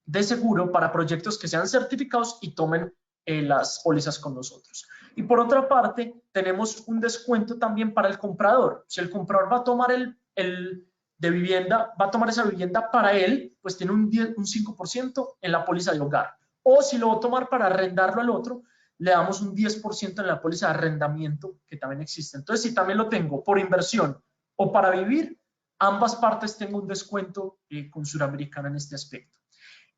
de seguro para proyectos que sean certificados y tomen las pólizas con nosotros. Y por otra parte, tenemos un descuento también para el comprador. Si el comprador va a tomar de vivienda, va a tomar esa vivienda para él, pues tiene un 5% en la póliza de hogar. O si lo va a tomar para arrendarlo al otro, le damos un 10% en la póliza de arrendamiento, que también existe. Entonces, si también lo tengo por inversión o para vivir, ambas partes tengo un descuento con Suramericana en este aspecto.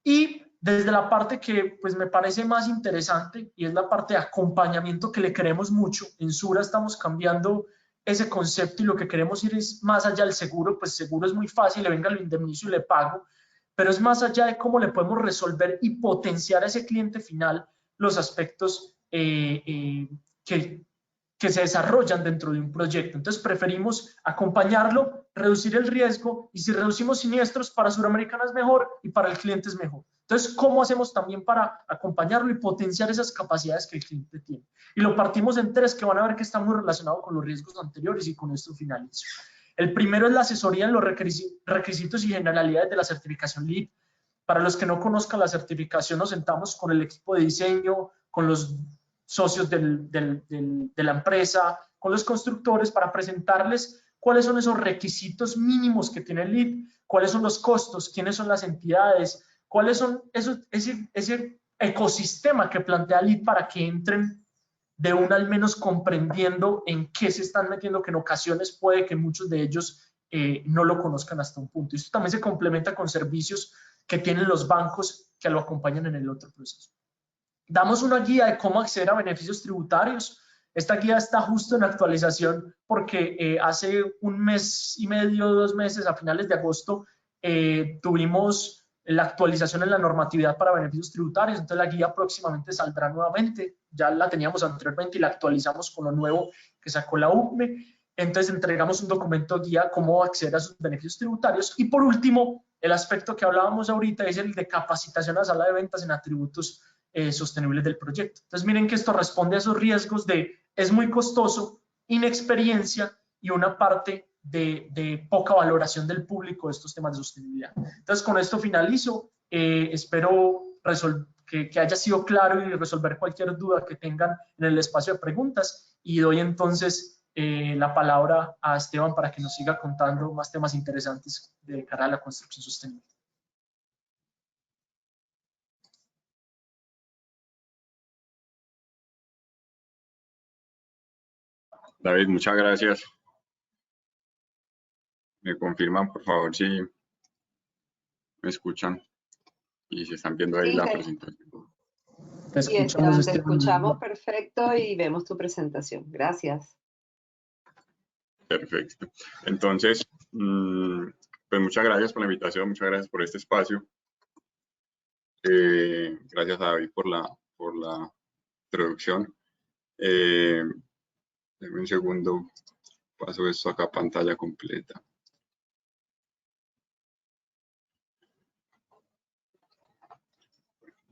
Y desde la parte que pues me parece más interesante, y es la parte de acompañamiento, que le queremos mucho, en Sura estamos cambiando ese concepto, y lo que queremos ir es más allá del seguro. Pues seguro es muy fácil, le venga, lo indemnizo y le pago, pero es más allá de cómo le podemos resolver y potenciar a ese cliente final los aspectos que se desarrollan dentro de un proyecto. Entonces preferimos acompañarlo, reducir el riesgo, y si reducimos siniestros, para Suramericana es mejor y para el cliente es mejor. Entonces, ¿cómo hacemos también para acompañarlo y potenciar esas capacidades que el cliente tiene? Y lo partimos en tres, que van a ver que está muy relacionado con los riesgos anteriores, y con esto finalizo. El primero es la asesoría en los requisitos y generalidades de la certificación LEED. Para los que no conozcan la certificación, nos sentamos con el equipo de diseño, con los socios de la empresa, con los constructores, para presentarles cuáles son esos requisitos mínimos que tiene el LEED, cuáles son los costos, quiénes son las entidades, cuáles son ese ecosistema que plantea LEED, para que entren de una al menos comprendiendo en qué se están metiendo, que en ocasiones puede que muchos de ellos no lo conozcan hasta un punto. Y esto también se complementa con servicios que tienen los bancos que lo acompañan en el otro proceso. Damos una guía de cómo acceder a beneficios tributarios. Esta guía está justo en actualización, porque hace un mes y medio, 2 meses, a finales de agosto, tuvimos la actualización en la normatividad para beneficios tributarios. Entonces la guía próximamente saldrá nuevamente. Ya la teníamos anteriormente y la actualizamos con lo nuevo que sacó la UCME. Entonces entregamos un documento guía cómo acceder a sus beneficios tributarios. Y por último, el aspecto que hablábamos ahorita es el de capacitación a la sala de ventas en atributos sostenibles del proyecto. Entonces miren que esto responde a esos riesgos de es muy costoso, inexperiencia y una parte de poca valoración del público de estos temas de sostenibilidad. Entonces con esto finalizo. Espero que haya sido claro y resolver cualquier duda que tengan en el espacio de preguntas, y doy entonces la palabra a Esteban para que nos siga contando más temas interesantes de cara a la construcción sostenible. David, muchas gracias. Me confirman, por favor, si me escuchan y si están viendo ahí Sí, la presentación. Te sí, Esteban, te escuchamos perfecto y vemos tu presentación. Gracias. Perfecto. Entonces, pues muchas gracias por la invitación, muchas gracias por este espacio. Gracias a David por la introducción. Deme un segundo, paso esto acá a pantalla completa.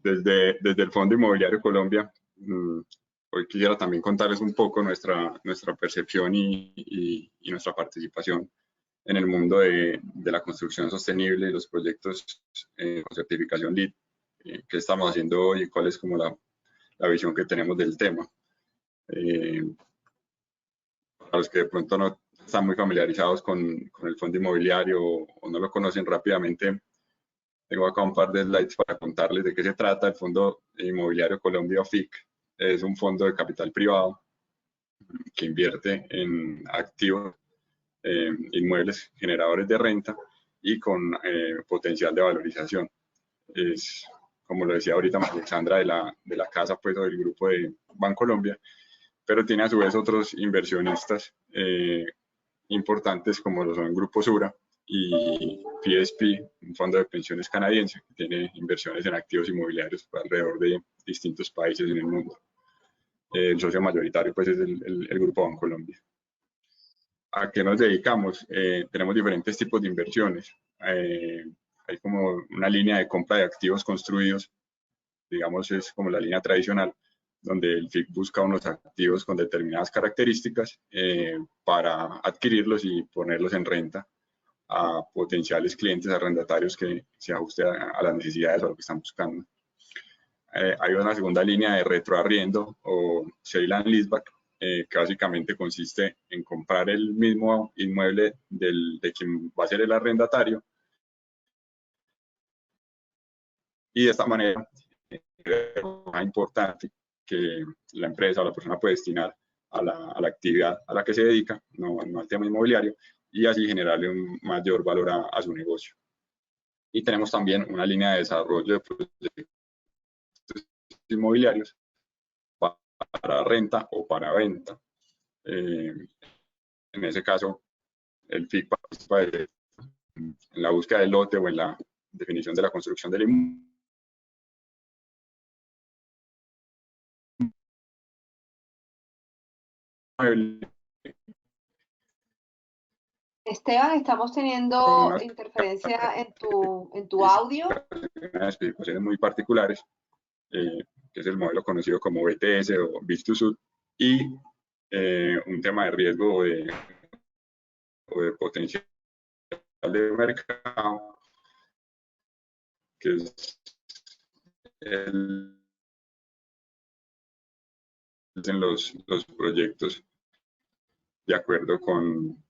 Desde el Fondo Inmobiliario Colombia, hoy quisiera también contarles un poco nuestra percepción y nuestra participación en el mundo de la construcción sostenible y los proyectos con certificación LEED, qué estamos haciendo hoy y cuál es como la visión que tenemos del tema. Para los que de pronto no están muy familiarizados con el fondo inmobiliario o no lo conocen rápidamente, Tengo acá un par de slides para contarles de qué se trata. El Fondo Inmobiliario Colombia, FIC, es un fondo de capital privado que invierte en activos inmuebles generadores de renta y con potencial de valorización. Es, como lo decía ahorita Alexandra, de la casa pues, o del grupo de Bancolombia, pero tiene a su vez otros inversionistas importantes como lo son Grupo Sura y PSP, un fondo de pensiones canadiense que tiene inversiones en activos inmobiliarios alrededor de distintos países en el mundo. El socio mayoritario pues es el Grupo Bancolombia. ¿A qué nos dedicamos? Tenemos diferentes tipos de inversiones. Hay como una línea de compra de activos construidos, digamos es como la línea tradicional, donde el FIC busca unos activos con determinadas características para adquirirlos y ponerlos en renta a potenciales clientes arrendatarios que se ajusten a las necesidades o a lo que están buscando. Hay una segunda línea de retroarriendo o sale and leaseback, que básicamente consiste en comprar el mismo inmueble de quien va a ser el arrendatario y de esta manera es importante que la empresa o la persona puede destinar a la actividad a la que se dedica, no al tema inmobiliario, y así generarle un mayor valor a su negocio. Y tenemos también una línea de desarrollo de proyectos inmobiliarios para renta o para venta. En ese caso, el FIC participa en la búsqueda del lote o en la definición de la construcción del inmueble. Esteban, estamos teniendo interferencia en tu audio. Unas especificaciones muy particulares, que es el modelo conocido como BTS o Build to Suit, y un tema de riesgo o de potencial de mercado, que es en los proyectos de acuerdo con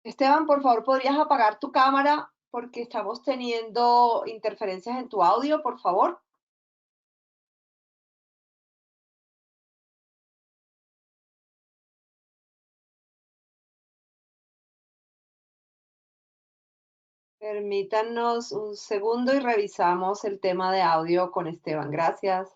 Esteban, por favor, ¿podrías apagar tu cámara? Porque estamos teniendo interferencias en tu audio, por favor. Permítanos un segundo y revisamos el tema de audio con Esteban. Gracias.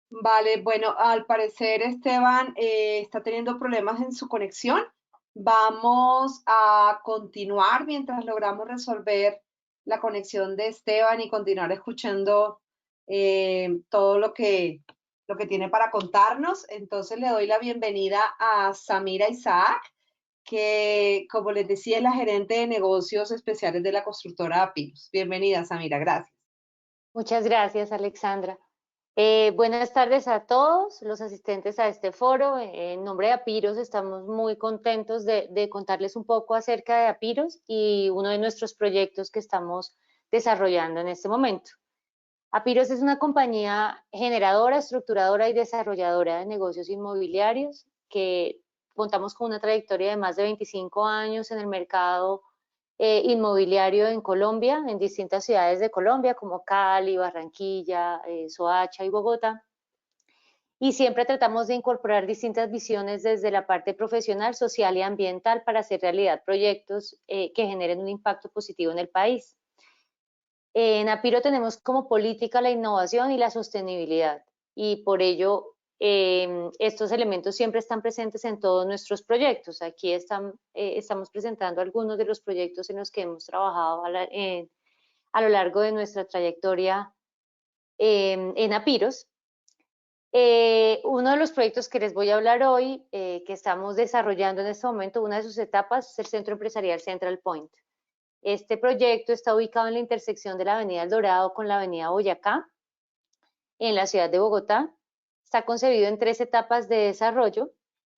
Vale, bueno, al parecer Esteban está teniendo problemas en su conexión. Vamos a continuar mientras logramos resolver la conexión de Esteban y continuar escuchando todo lo que tiene para contarnos. Entonces le doy la bienvenida a Samira Isaac, que como les decía es la gerente de negocios especiales de la constructora Apiros. Bienvenida, Samira, gracias. Muchas gracias, Alexandra. Buenas tardes a todos los asistentes a este foro. En nombre de Apiros estamos muy contentos de contarles un poco acerca de Apiros y uno de nuestros proyectos que estamos desarrollando en este momento. Apiros es una compañía generadora, estructuradora y desarrolladora de negocios inmobiliarios que contamos con una trayectoria de más de 25 años en el mercado inmobiliario en Colombia, en distintas ciudades de Colombia como Cali, Barranquilla, Soacha y Bogotá. Y siempre tratamos de incorporar distintas visiones desde la parte profesional, social y ambiental para hacer realidad proyectos que generen un impacto positivo en el país. En Apiro tenemos como política la innovación y la sostenibilidad y por ello estos elementos siempre están presentes en todos nuestros proyectos. Aquí estamos presentando algunos de los proyectos en los que hemos trabajado a lo largo de nuestra trayectoria en Apiros. Uno de los proyectos que les voy a hablar hoy, que estamos desarrollando en este momento, una de sus etapas es el Centro Empresarial Central Point. Este proyecto está ubicado en la intersección de la Avenida El Dorado con la Avenida Boyacá, en la ciudad de Bogotá. Está concebido en 3 etapas de desarrollo,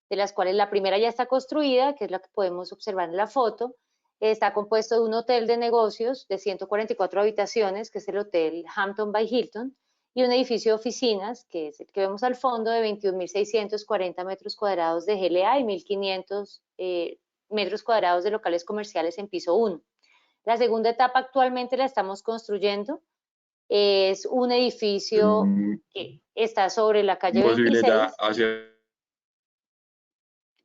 de las cuales la primera ya está construida, que es la que podemos observar en la foto. Está compuesto de un hotel de negocios de 144 habitaciones, que es el Hotel Hampton by Hilton, y un edificio de oficinas, que es el que vemos al fondo, de 21.640 metros cuadrados de GLA y 1.500 metros cuadrados de locales comerciales en piso 1. La segunda etapa actualmente la estamos construyendo. Es un edificio que está sobre la calle 26 ya hacer...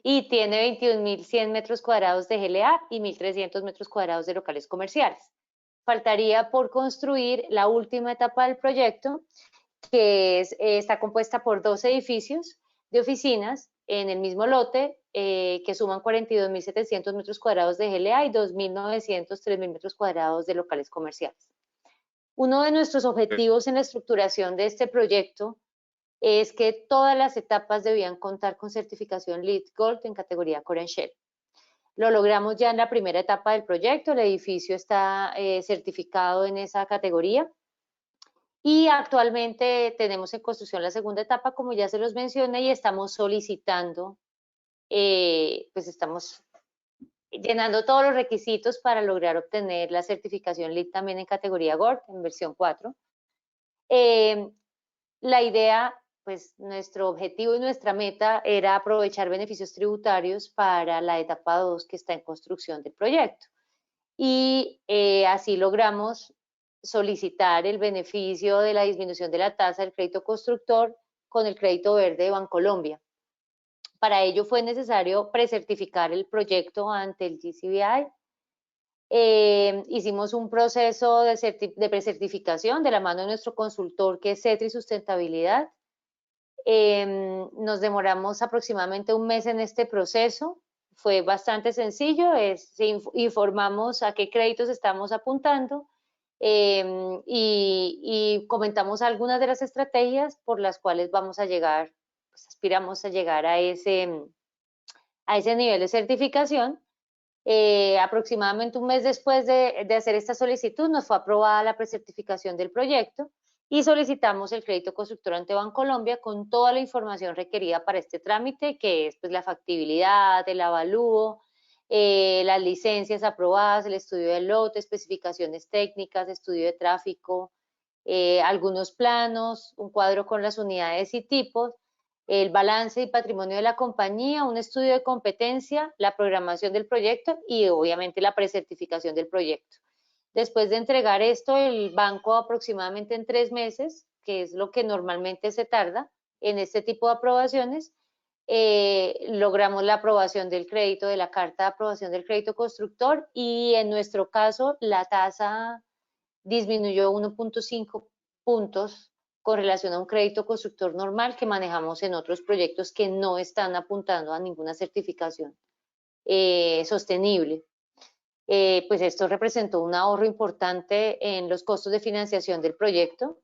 y tiene 21.100 metros cuadrados de GLA y 1.300 metros cuadrados de locales comerciales. Faltaría por construir la última etapa del proyecto, que está compuesta por 2 edificios de oficinas en el mismo lote, que suman 42.700 metros cuadrados de GLA y 2.900, 3.000 metros cuadrados de locales comerciales. Uno de nuestros objetivos en la estructuración de este proyecto es que todas las etapas debían contar con certificación LEED Gold en categoría Core and Shell. Lo logramos ya en la primera etapa del proyecto, el edificio está certificado en esa categoría y actualmente tenemos en construcción la segunda etapa, como ya se los mencioné, y estamos solicitando, pues estamos llenando todos los requisitos para lograr obtener la certificación LEED también en categoría Gold, en versión 4. La idea, pues nuestro objetivo y nuestra meta era aprovechar beneficios tributarios para la etapa 2 que está en construcción del proyecto. Y así logramos solicitar el beneficio de la disminución de la tasa del crédito constructor con el crédito verde de Bancolombia. Para ello fue necesario precertificar el proyecto ante el GCBI. Hicimos un proceso de precertificación de la mano de nuestro consultor, que es CETRI Sustentabilidad. Nos demoramos aproximadamente un mes en este proceso. Fue bastante sencillo, informamos a qué créditos estamos apuntando y comentamos algunas de las estrategias por las cuales vamos a llegar, pues aspiramos a llegar a ese nivel de certificación. Aproximadamente un mes después de hacer esta solicitud nos fue aprobada la precertificación del proyecto y solicitamos el crédito constructor ante Bancolombia con toda la información requerida para este trámite, que es pues, la factibilidad, el avalúo, las licencias aprobadas, el estudio del lote, especificaciones técnicas, estudio de tráfico, algunos planos, un cuadro con las unidades y tipos, el balance y patrimonio de la compañía, un estudio de competencia, la programación del proyecto y obviamente la precertificación del proyecto. Después de entregar esto, el banco aproximadamente en 3 meses, que es lo que normalmente se tarda en este tipo de aprobaciones, logramos la aprobación del crédito, de la carta de aprobación del crédito constructor y en nuestro caso la tasa disminuyó 1.5 puntos con relación a un crédito constructor normal que manejamos en otros proyectos que no están apuntando a ninguna certificación sostenible. Pues esto representó un ahorro importante en los costos de financiación del proyecto,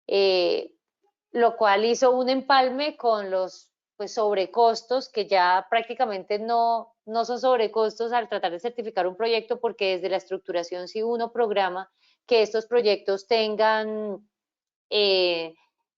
lo cual hizo un empalme con los pues, sobrecostos que ya prácticamente no son sobrecostos al tratar de certificar un proyecto, porque desde la estructuración, si uno programa que estos proyectos tengan,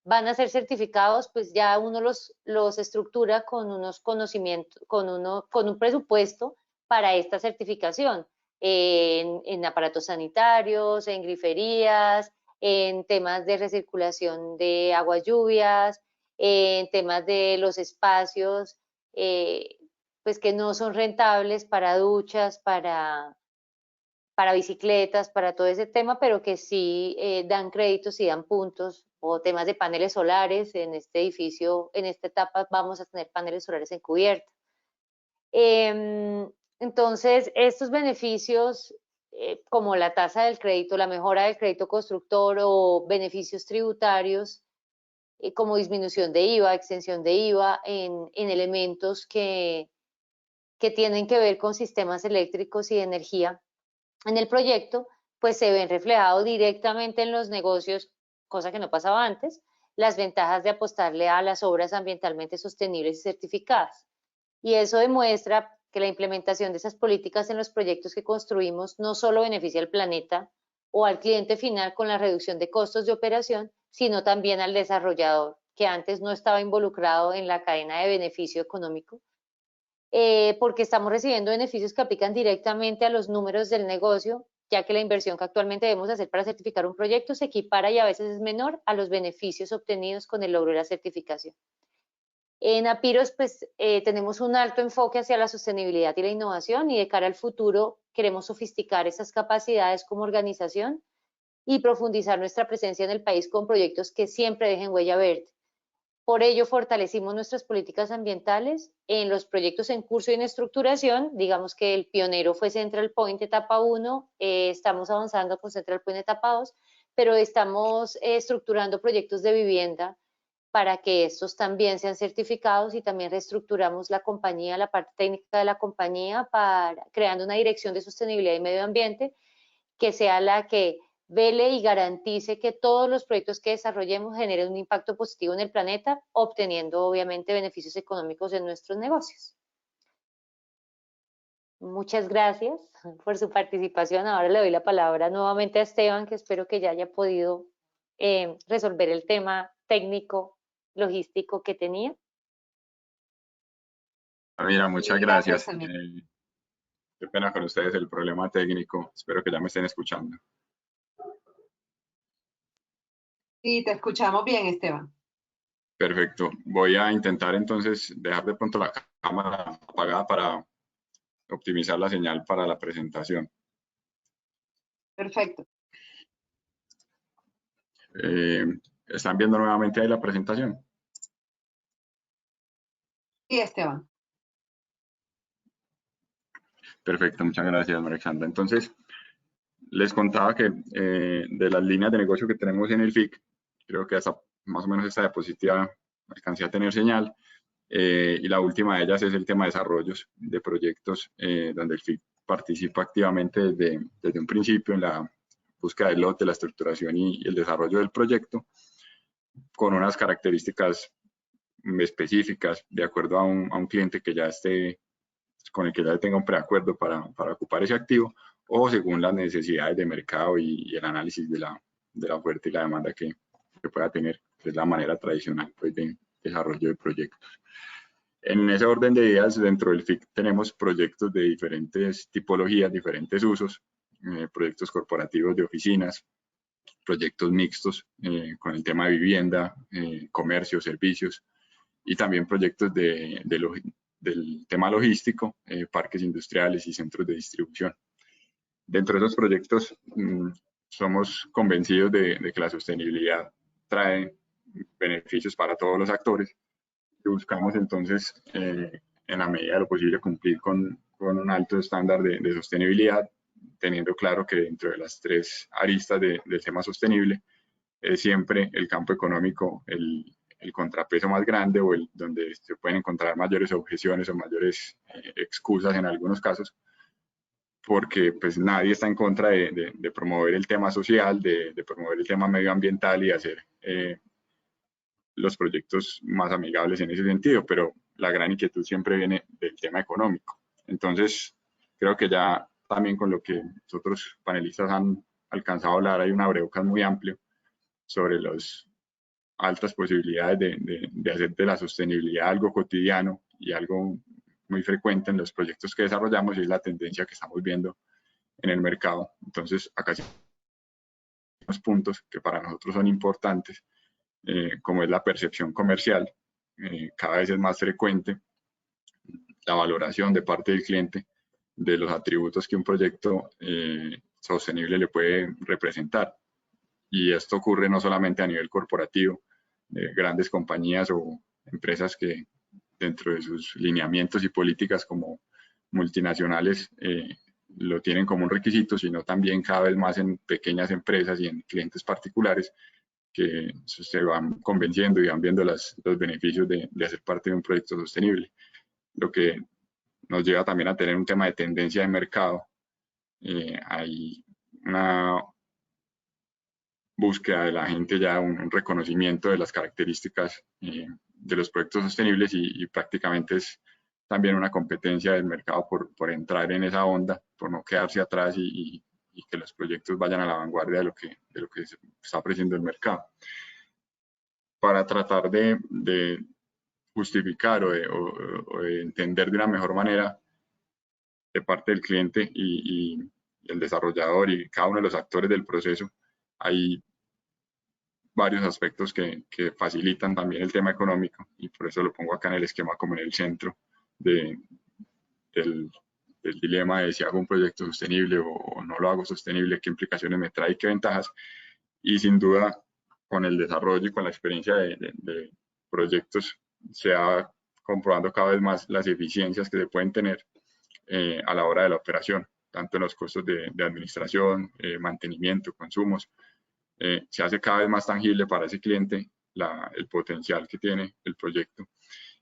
van a ser certificados, pues ya uno los estructura con unos conocimientos, con un presupuesto para esta certificación, en aparatos sanitarios, en griferías, en temas de recirculación de aguas lluvias, en temas de los espacios, pues que no son rentables para duchas, para bicicletas, para todo ese tema, pero que sí dan créditos y dan puntos, o temas de paneles solares. En este edificio, en esta etapa, vamos a tener paneles solares en cubierta. Entonces, estos beneficios, como la tasa del crédito, la mejora del crédito constructor o beneficios tributarios, como disminución de IVA, exención de IVA en elementos que tienen que ver con sistemas eléctricos y de energía en el proyecto, pues se ven reflejados directamente en los negocios, cosa que no pasaba antes, las ventajas de apostarle a las obras ambientalmente sostenibles y certificadas. Y eso demuestra que la implementación de esas políticas en los proyectos que construimos no solo beneficia al planeta o al cliente final con la reducción de costos de operación, sino también al desarrollador, que antes no estaba involucrado en la cadena de beneficio económico, porque estamos recibiendo beneficios que aplican directamente a los números del negocio, ya que la inversión que actualmente debemos hacer para certificar un proyecto se equipara y a veces es menor a los beneficios obtenidos con el logro de la certificación. En Apiros, pues, tenemos un alto enfoque hacia la sostenibilidad y la innovación, y de cara al futuro queremos sofisticar esas capacidades como organización y profundizar nuestra presencia en el país con proyectos que siempre dejen huella verde. Por ello, fortalecimos nuestras políticas ambientales en los proyectos en curso y en estructuración. Digamos que el pionero fue Central Point etapa 1, estamos avanzando con Central Point etapa 2, pero estamos estructurando proyectos de vivienda para que estos también sean certificados, y también reestructuramos la compañía, la parte técnica de la compañía, creando una dirección de sostenibilidad y medio ambiente que sea la que vele y garantice que todos los proyectos que desarrollemos generen un impacto positivo en el planeta, obteniendo obviamente beneficios económicos en nuestros negocios. Muchas gracias por su participación. Ahora le doy la palabra nuevamente a Esteban, que espero que ya haya podido resolver el tema técnico, logístico que tenía. Mira, muchas Sí, gracias. gracias, Qué pena con ustedes el problema técnico. Espero que ya me estén escuchando. Sí, te escuchamos bien, Esteban. Perfecto. Voy a intentar entonces dejar de pronto la cámara apagada para optimizar la señal para la presentación. Perfecto. ¿Están viendo nuevamente ahí la presentación? Sí, Esteban. Perfecto, muchas gracias, María Alexandra. Entonces, les contaba que de las líneas de negocio que tenemos en el FIC, creo que hasta más o menos esta diapositiva alcancé a tener señal, y la última de ellas es el tema de desarrollos de proyectos, donde el FIC participa activamente desde un principio en la búsqueda del lote, la estructuración y el desarrollo del proyecto, con unas características específicas de acuerdo a un cliente que ya esté, con el que ya tenga un preacuerdo para ocupar ese activo, o según las necesidades de mercado y el análisis de la oferta y la demanda que pueda tener, que es la manera tradicional pues, de desarrollo de proyectos. En ese orden de ideas, dentro del FIC tenemos proyectos de diferentes tipologías, diferentes usos, proyectos corporativos de oficinas, proyectos mixtos con el tema de vivienda, comercio, servicios, y también proyectos del tema logístico, parques industriales y centros de distribución. Dentro de esos proyectos somos convencidos de que la sostenibilidad trae beneficios para todos los actores, y buscamos entonces en la medida de lo posible cumplir con un alto estándar de sostenibilidad, teniendo claro que dentro de las tres aristas del tema sostenible es siempre el campo económico el contrapeso más grande, o donde se pueden encontrar mayores objeciones o mayores excusas en algunos casos, porque pues nadie está en contra de promover el tema social, de promover el tema medioambiental y hacer los proyectos más amigables en ese sentido, pero la gran inquietud siempre viene del tema económico. Entonces, creo que ya también con lo que los otros panelistas han alcanzado a hablar, hay un abrebocas muy amplio sobre las altas posibilidades de hacer de la sostenibilidad algo cotidiano y algo muy frecuente en los proyectos que desarrollamos, y es la tendencia que estamos viendo en el mercado. Entonces, acá hay unos puntos que para nosotros son importantes, como es la percepción comercial. Cada vez es más frecuente la valoración de parte del cliente de los atributos que un proyecto sostenible le puede representar. Y esto ocurre no solamente a nivel corporativo, grandes compañías o empresas que dentro de sus lineamientos y políticas como multinacionales lo tienen como un requisito, sino también cada vez más en pequeñas empresas y en clientes particulares que se van convenciendo y van viendo los beneficios de hacer parte de un proyecto sostenible, lo que nos lleva también a tener un tema de tendencia de mercado. Hay una búsqueda de la gente, ya un reconocimiento de las características de los proyectos sostenibles y prácticamente es también una competencia del mercado por entrar en esa onda, por no quedarse atrás y que los proyectos vayan a la vanguardia de lo que se está ofreciendo el mercado. Para tratar de justificar o de entender de una mejor manera de parte del cliente y el desarrollador y cada uno de los actores del proceso, hay varios aspectos que facilitan también el tema económico y por eso lo pongo acá en el esquema como en el centro del dilema de si hago un proyecto sostenible o no lo hago sostenible, qué implicaciones me trae y qué ventajas. Y sin duda, con el desarrollo y con la experiencia de proyectos, se va comprobando cada vez más las eficiencias que se pueden tener a la hora de la operación, tanto en los costos de administración, mantenimiento, consumos. Se hace cada vez más tangible para ese cliente el potencial que tiene el proyecto.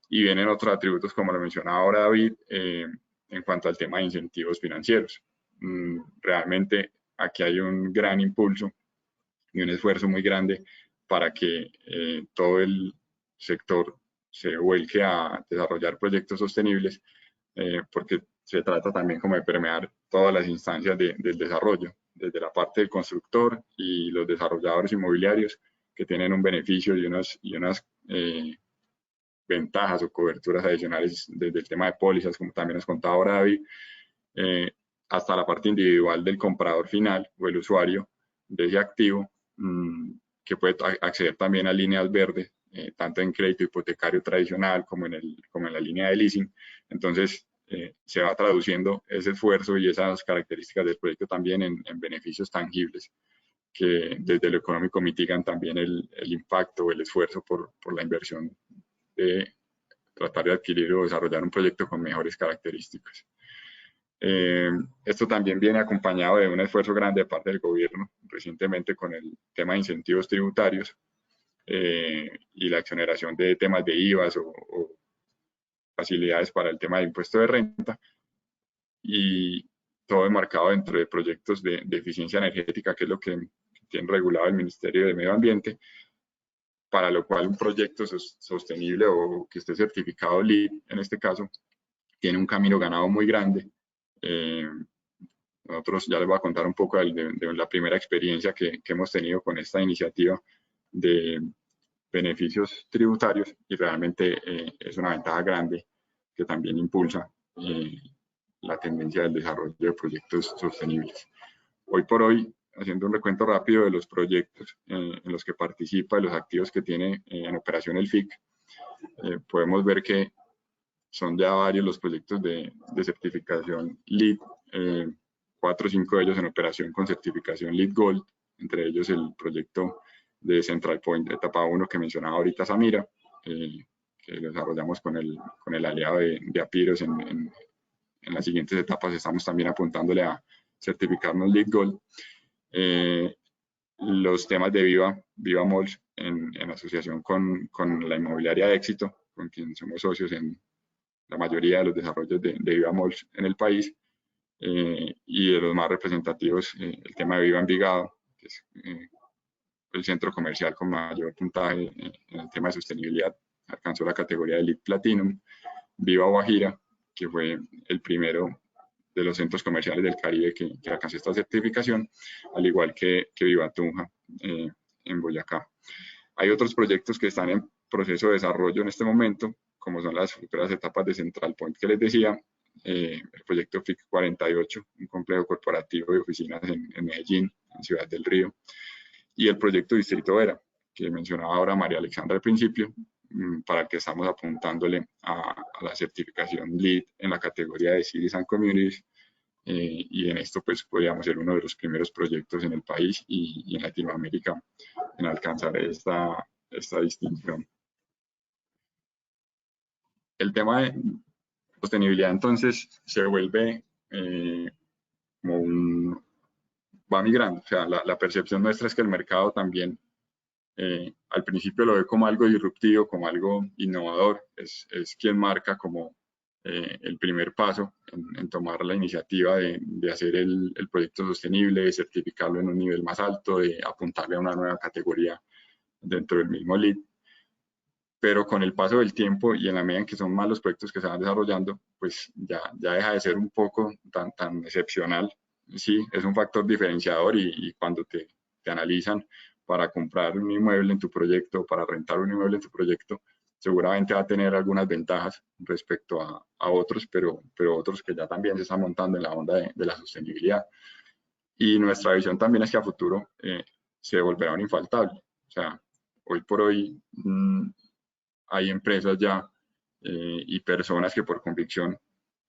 Y vienen otros atributos, como lo mencionaba ahora David, en cuanto al tema de incentivos financieros. Realmente aquí hay un gran impulso y un esfuerzo muy grande para que todo el sector se vuelque a desarrollar proyectos sostenibles, porque se trata también como de permear todas las instancias del desarrollo, desde la parte del constructor y los desarrolladores inmobiliarios que tienen un beneficio y unas ventajas o coberturas adicionales desde el tema de pólizas, como también nos contaba ahora David, hasta la parte individual del comprador final o el usuario de ese activo, que puede acceder también a líneas verdes, tanto en crédito hipotecario tradicional como en la línea de leasing. Entonces, se va traduciendo ese esfuerzo y esas características del proyecto también en beneficios tangibles que desde lo económico mitigan también el impacto o el esfuerzo por la inversión de tratar de adquirir o desarrollar un proyecto con mejores características. Esto también viene acompañado de un esfuerzo grande de parte del gobierno, recientemente con el tema de incentivos tributarios y la exoneración de temas de IVAs o facilidades para el tema de impuesto de renta, y todo enmarcado dentro de proyectos de eficiencia energética, que es lo que tiene regulado el Ministerio de Medio Ambiente, para lo cual un proyecto sostenible o que esté certificado LEED, en este caso, tiene un camino ganado muy grande. Nosotros ya les voy a contar un poco de la primera experiencia que hemos tenido con esta iniciativa de beneficios tributarios, y realmente es una ventaja grande que también impulsa la tendencia del desarrollo de proyectos sostenibles. Hoy por hoy, haciendo un recuento rápido de los proyectos en los que participa y los activos que tiene en operación el FIC, podemos ver que son ya varios los proyectos de certificación LEED, 4 o 5 de ellos en operación con certificación LEED Gold, entre ellos el proyecto de Central Point, etapa 1, que mencionaba ahorita Samira, que lo desarrollamos con el aliado de Apiros. En las siguientes etapas estamos también apuntándole a certificarnos LEED Gold. Los temas de Viva Malls en asociación con la inmobiliaria de Éxito, con quien somos socios en la mayoría de los desarrollos de Viva Malls en el país, y de los más representativos, el tema de Viva Envigado, que es el centro comercial con mayor puntaje en el tema de sostenibilidad, alcanzó la categoría de LEED Platinum. Viva Guajira, que fue el primero de los centros comerciales del Caribe que alcanzó esta certificación, al igual que Viva Tunja en Boyacá. Hay otros proyectos que están en proceso de desarrollo en este momento, como son las futuras etapas de Central Point que les decía, el proyecto FIC 48, un complejo corporativo de oficinas en Medellín, en Ciudad del Río, y el proyecto Distrito Vera, que mencionaba ahora María Alexandra al principio, para el que estamos apuntándole a la certificación LEED en la categoría de Cities and Communities, y en esto pues podríamos ser uno de los primeros proyectos en el país y en Latinoamérica en alcanzar esta distinción. El tema de sostenibilidad entonces se vuelve como va migrando, o sea, la percepción nuestra es que el mercado también al principio lo ve como algo disruptivo, como algo innovador, es quien marca como el primer paso en tomar la iniciativa de hacer el proyecto sostenible, de certificarlo en un nivel más alto, de apuntarle a una nueva categoría dentro del mismo LEED. Pero con el paso del tiempo y en la medida en que son más los proyectos que se van desarrollando, pues ya deja de ser un poco tan excepcional. Sí, es un factor diferenciador y cuando te analizan para comprar un inmueble en tu proyecto, para rentar un inmueble en tu proyecto, seguramente va a tener algunas ventajas respecto a otros, pero otros que ya también se están montando en la onda de la sostenibilidad. Y nuestra visión también es que a futuro se volverá un infaltable. O sea, hoy por hoy hay empresas ya y personas que por convicción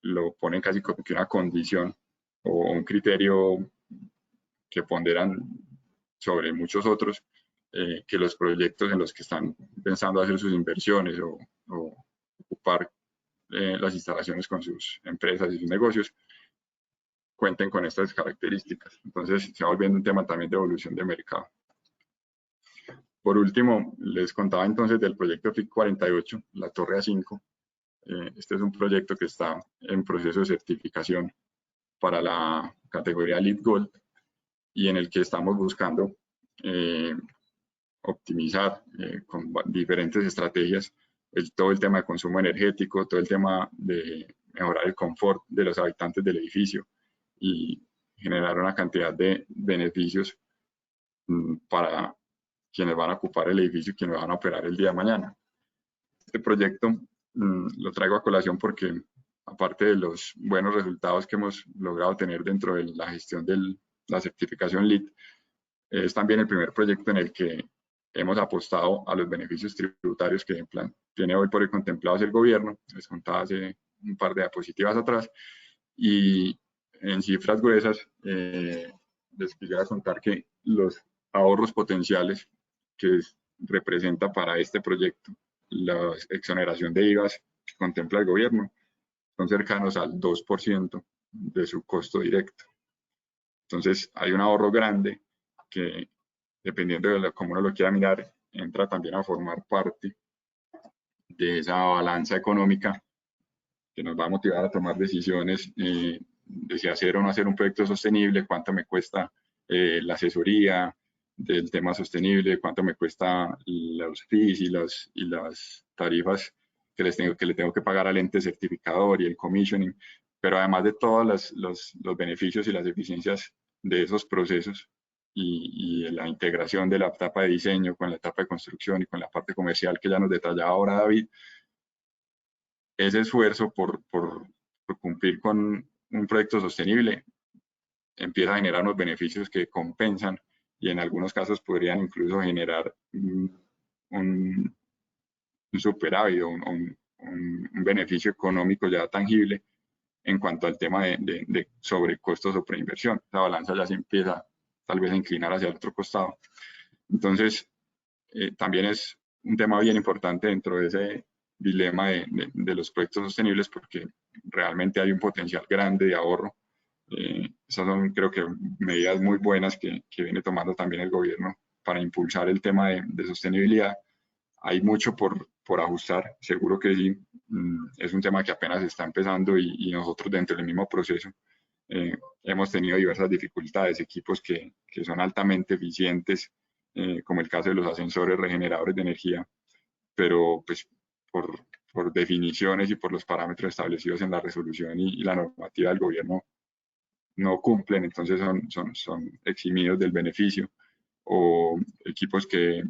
lo ponen casi como que una condición o un criterio que ponderan sobre muchos otros, que los proyectos en los que están pensando hacer sus inversiones o ocupar las instalaciones con sus empresas y sus negocios, cuenten con estas características. Entonces se va volviendo un tema también de evolución de mercado. Por último, les contaba entonces del proyecto FIC 48, la Torre A5. Este es un proyecto que está en proceso de certificación para la categoría LEED Gold y en el que estamos buscando optimizar con diferentes estrategias todo el tema de consumo energético, todo el tema de mejorar el confort de los habitantes del edificio y generar una cantidad de beneficios para quienes van a ocupar el edificio y quienes van a operar el día de mañana. Este proyecto lo traigo a colación porque, aparte de los buenos resultados que hemos logrado tener dentro de la gestión de la certificación LEED, es también el primer proyecto en el que hemos apostado a los beneficios tributarios que tiene hoy por hoy contemplados el gobierno. Les contaba hace un par de diapositivas atrás. Y en cifras gruesas, les quisiera contar que los ahorros potenciales que representa para este proyecto la exoneración de IVAs que contempla el gobierno son cercanos al 2% de su costo directo. Entonces, hay un ahorro grande que, dependiendo de cómo uno lo quiera mirar, entra también a formar parte de esa balanza económica que nos va a motivar a tomar decisiones de si hacer o no hacer un proyecto sostenible, cuánto me cuesta la asesoría del tema sostenible, cuánto me cuesta los fees y las tarifas que le tengo que pagar al ente certificador y el commissioning, pero además de todos los beneficios y las eficiencias de esos procesos y la integración de la etapa de diseño con la etapa de construcción y con la parte comercial que ya nos detallaba ahora David, ese esfuerzo por cumplir con un proyecto sostenible empieza a generar unos beneficios que compensan y en algunos casos podrían incluso generar un superávit o un beneficio económico ya tangible en cuanto al tema de sobrecostos o preinversión. La balanza ya se empieza tal vez a inclinar hacia el otro costado. Entonces, también es un tema bien importante dentro de ese dilema de los proyectos sostenibles porque realmente hay un potencial grande de ahorro. Esas son, creo que, medidas muy buenas que viene tomando también el gobierno para impulsar el tema de sostenibilidad. Hay mucho por ajustar, seguro que sí. Es un tema que apenas está empezando y nosotros dentro del mismo proceso hemos tenido diversas dificultades, equipos que son altamente eficientes, como el caso de los ascensores regeneradores de energía, pero pues por definiciones y por los parámetros establecidos en la resolución y la normativa del gobierno no cumplen, entonces son eximidos del beneficio, o equipos que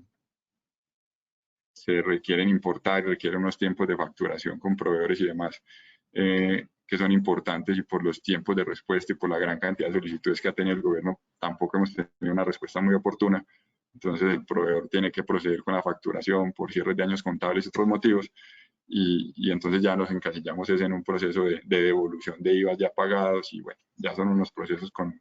se requieren importar y requieren unos tiempos de facturación con proveedores y demás, que son importantes, y por los tiempos de respuesta y por la gran cantidad de solicitudes que ha tenido el gobierno, tampoco hemos tenido una respuesta muy oportuna. Entonces el proveedor tiene que proceder con la facturación por cierres de años contables y otros motivos, y entonces ya nos encasillamos en un proceso de devolución de IVA ya pagados, y bueno, ya son unos procesos con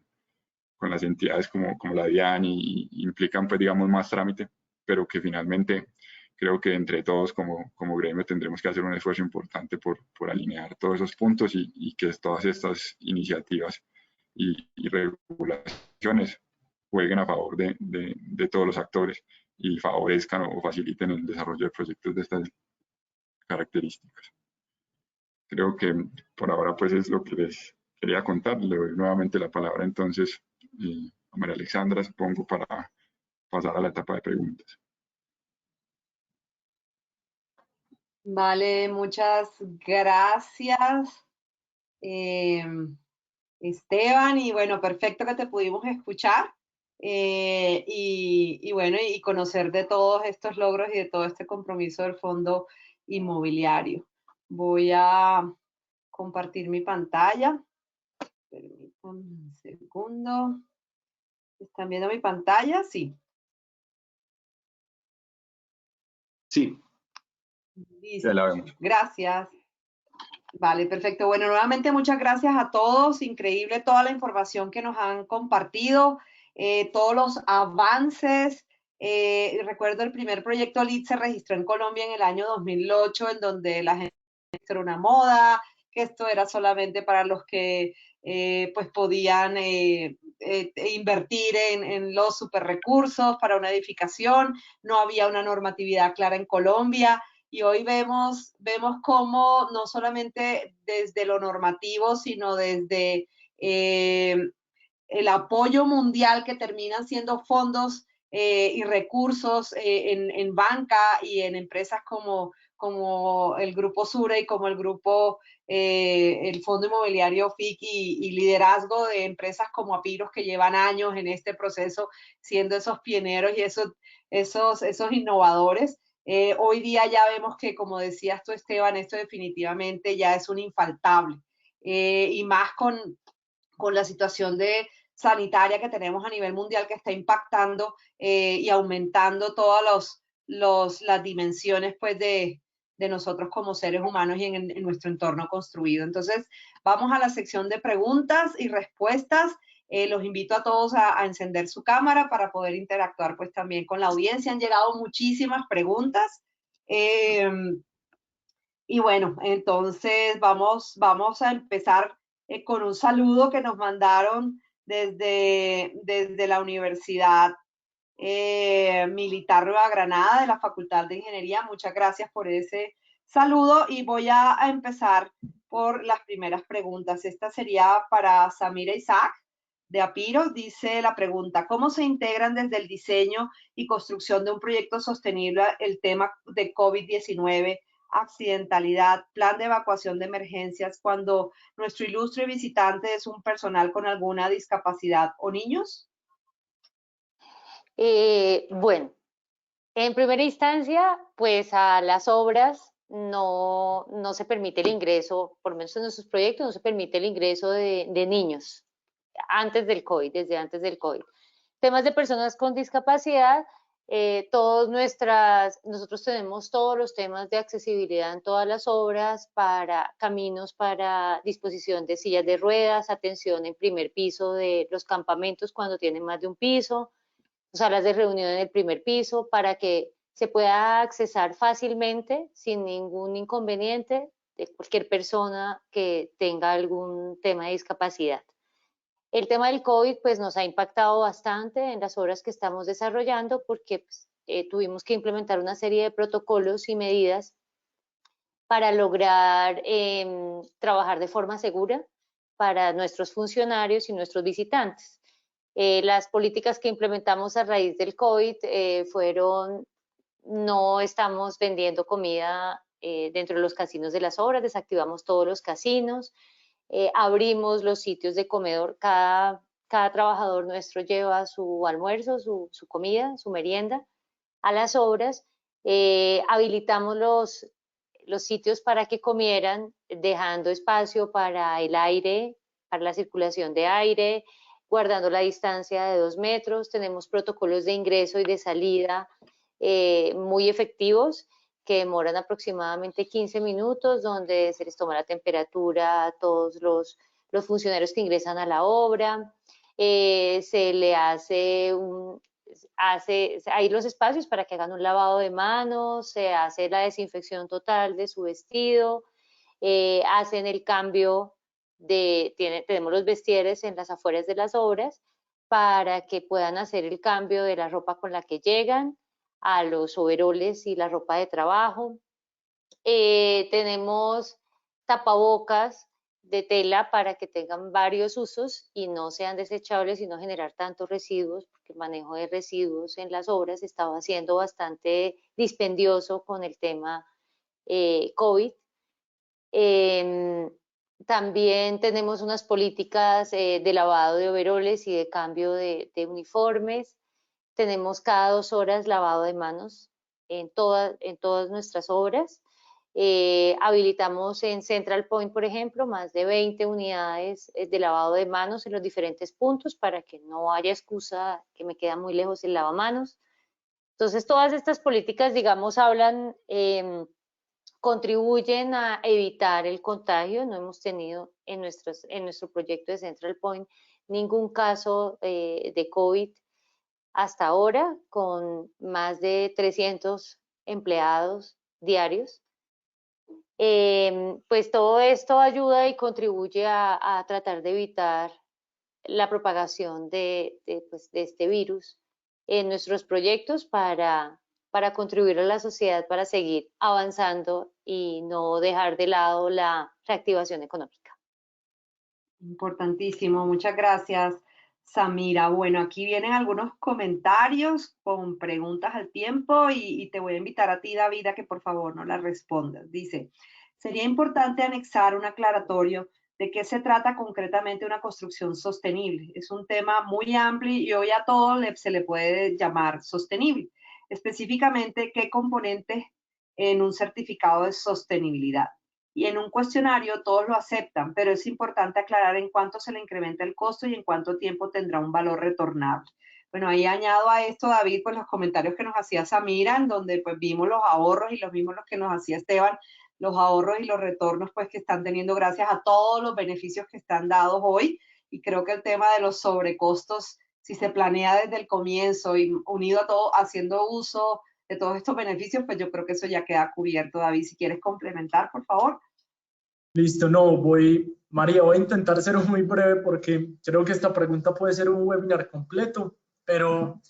las entidades como la DIAN y implican, pues digamos, más trámite, pero que finalmente creo que entre todos como gremio tendremos que hacer un esfuerzo importante por alinear todos esos puntos y que todas estas iniciativas y regulaciones jueguen a favor de todos los actores y favorezcan o faciliten el desarrollo de proyectos de estas características. creo que por ahora pues es lo que les quería contar. Le doy nuevamente la palabra entonces a María Alexandra, supongo, para pasar a la etapa de preguntas. Vale, muchas gracias, eh, Esteban. Y bueno, perfecto que te pudimos escuchar y bueno, y conocer de todos estos logros y de todo este compromiso del Fondo Inmobiliario. Voy a compartir mi pantalla. Permítanme un segundo. ¿Están viendo mi pantalla? Sí. Sí. Listo. Ya la vemos. Gracias. Vale, perfecto. Bueno, nuevamente muchas gracias a todos. Increíble toda la información que nos han compartido, todos los avances. Recuerdo el primer proyecto LEED se registró en Colombia en el año 2008, en donde la gente era una moda, que esto era solamente para los que pues podían invertir en los super recursos para una edificación. No había una normatividad clara en Colombia. Y hoy vemos cómo no solamente desde lo normativo, sino desde el apoyo mundial que terminan siendo fondos y recursos en banca y en empresas como el Grupo Sura y como el Grupo, el Fondo Inmobiliario FIC y liderazgo de empresas como Apiros que llevan años en este proceso siendo esos pioneros y esos innovadores. Hoy día ya vemos que, como decías tú, Esteban, esto definitivamente ya es un infaltable. Y más con la situación sanitaria que tenemos a nivel mundial que está impactando y aumentando todas las dimensiones pues, de nosotros como seres humanos y en nuestro entorno construido. Entonces, vamos a la sección de preguntas y respuestas. Los invito a todos a encender su cámara para poder interactuar pues también con la audiencia. Han llegado muchísimas preguntas. Y bueno, entonces vamos a empezar con un saludo que nos mandaron desde la Universidad Militar Nueva Granada, de la Facultad de Ingeniería. Muchas gracias por ese saludo y voy a empezar por las primeras preguntas. Esta sería para Samira Isaac de Apiro. Dice la pregunta: ¿cómo se integran desde el diseño y construcción de un proyecto sostenible el tema de COVID-19, accidentalidad, plan de evacuación de emergencias, cuando nuestro ilustre visitante es un personal con alguna discapacidad o niños? Bueno, en primera instancia, pues a las obras no se permite el ingreso, por lo menos en nuestros proyectos, no se permite el ingreso de niños antes del COVID, desde antes del COVID. Temas de personas con discapacidad, nosotros tenemos todos los temas de accesibilidad en todas las obras, para caminos, para disposición de sillas de ruedas, atención en primer piso de los campamentos cuando tienen más de un piso, salas de reunión en el primer piso, para que se pueda accesar fácilmente, sin ningún inconveniente, de cualquier persona que tenga algún tema de discapacidad. El tema del COVID pues nos ha impactado bastante en las obras que estamos desarrollando, porque pues, tuvimos que implementar una serie de protocolos y medidas para lograr trabajar de forma segura para nuestros funcionarios y nuestros visitantes. Las políticas que implementamos a raíz del COVID fueron: no estamos vendiendo comida dentro de los casinos de las obras, desactivamos todos los casinos, abrimos los sitios de comedor, cada trabajador nuestro lleva su almuerzo, su comida, su merienda a las obras, habilitamos los sitios para que comieran, dejando espacio para el aire, para la circulación de aire, guardando la distancia de 2 metros. Tenemos protocolos de ingreso y de salida muy efectivos, que demoran aproximadamente 15 minutos, donde se les toma la temperatura a todos los funcionarios que ingresan a la obra, se le hay los espacios para que hagan un lavado de manos, se hace la desinfección total de su vestido, hacen el cambio tenemos los vestieres en las afueras de las obras para que puedan hacer el cambio de la ropa con la que llegan a los overoles y la ropa de trabajo. Tenemos tapabocas de tela para que tengan varios usos y no sean desechables y no generar tantos residuos, porque el manejo de residuos en las obras estaba siendo bastante dispendioso con el tema COVID. También tenemos unas políticas de lavado de overoles y de cambio de uniformes. Tenemos cada 2 horas lavado de manos en todas nuestras obras. Habilitamos en Central Point, por ejemplo, más de 20 unidades de lavado de manos en los diferentes puntos para que no haya excusa que me queda muy lejos el lavamanos. Entonces, todas estas políticas, digamos, contribuyen a evitar el contagio. No hemos tenido en nuestro proyecto de Central Point ningún caso de COVID hasta ahora, con más de 300 empleados diarios. Pues todo esto ayuda y contribuye a tratar de evitar la propagación de este virus en nuestros proyectos para contribuir a la sociedad, para seguir avanzando y no dejar de lado la reactivación económica. Importantísimo, muchas gracias, Samira. Bueno, aquí vienen algunos comentarios con preguntas al tiempo y te voy a invitar a ti, David, a que por favor no las respondas. Dice, sería importante anexar un aclaratorio de qué se trata concretamente una construcción sostenible. Es un tema muy amplio y hoy a todo se le puede llamar sostenible. Específicamente, ¿qué componentes en un certificado de sostenibilidad? Y en un cuestionario todos lo aceptan, pero es importante aclarar en cuánto se le incrementa el costo y en cuánto tiempo tendrá un valor retornable. Bueno, ahí añado a esto, David, pues los comentarios que nos hacía Samira, en donde pues vimos los ahorros y los mismos los que nos hacía Esteban, los ahorros y los retornos pues que están teniendo gracias a todos los beneficios que están dados hoy. Y creo que el tema de los sobrecostos, si se planea desde el comienzo y unido a todo, haciendo uso de todos estos beneficios, pues yo creo que eso ya queda cubierto. David, si quieres complementar, por favor. Listo, María, voy a intentar ser muy breve porque creo que esta pregunta puede ser un webinar completo, pero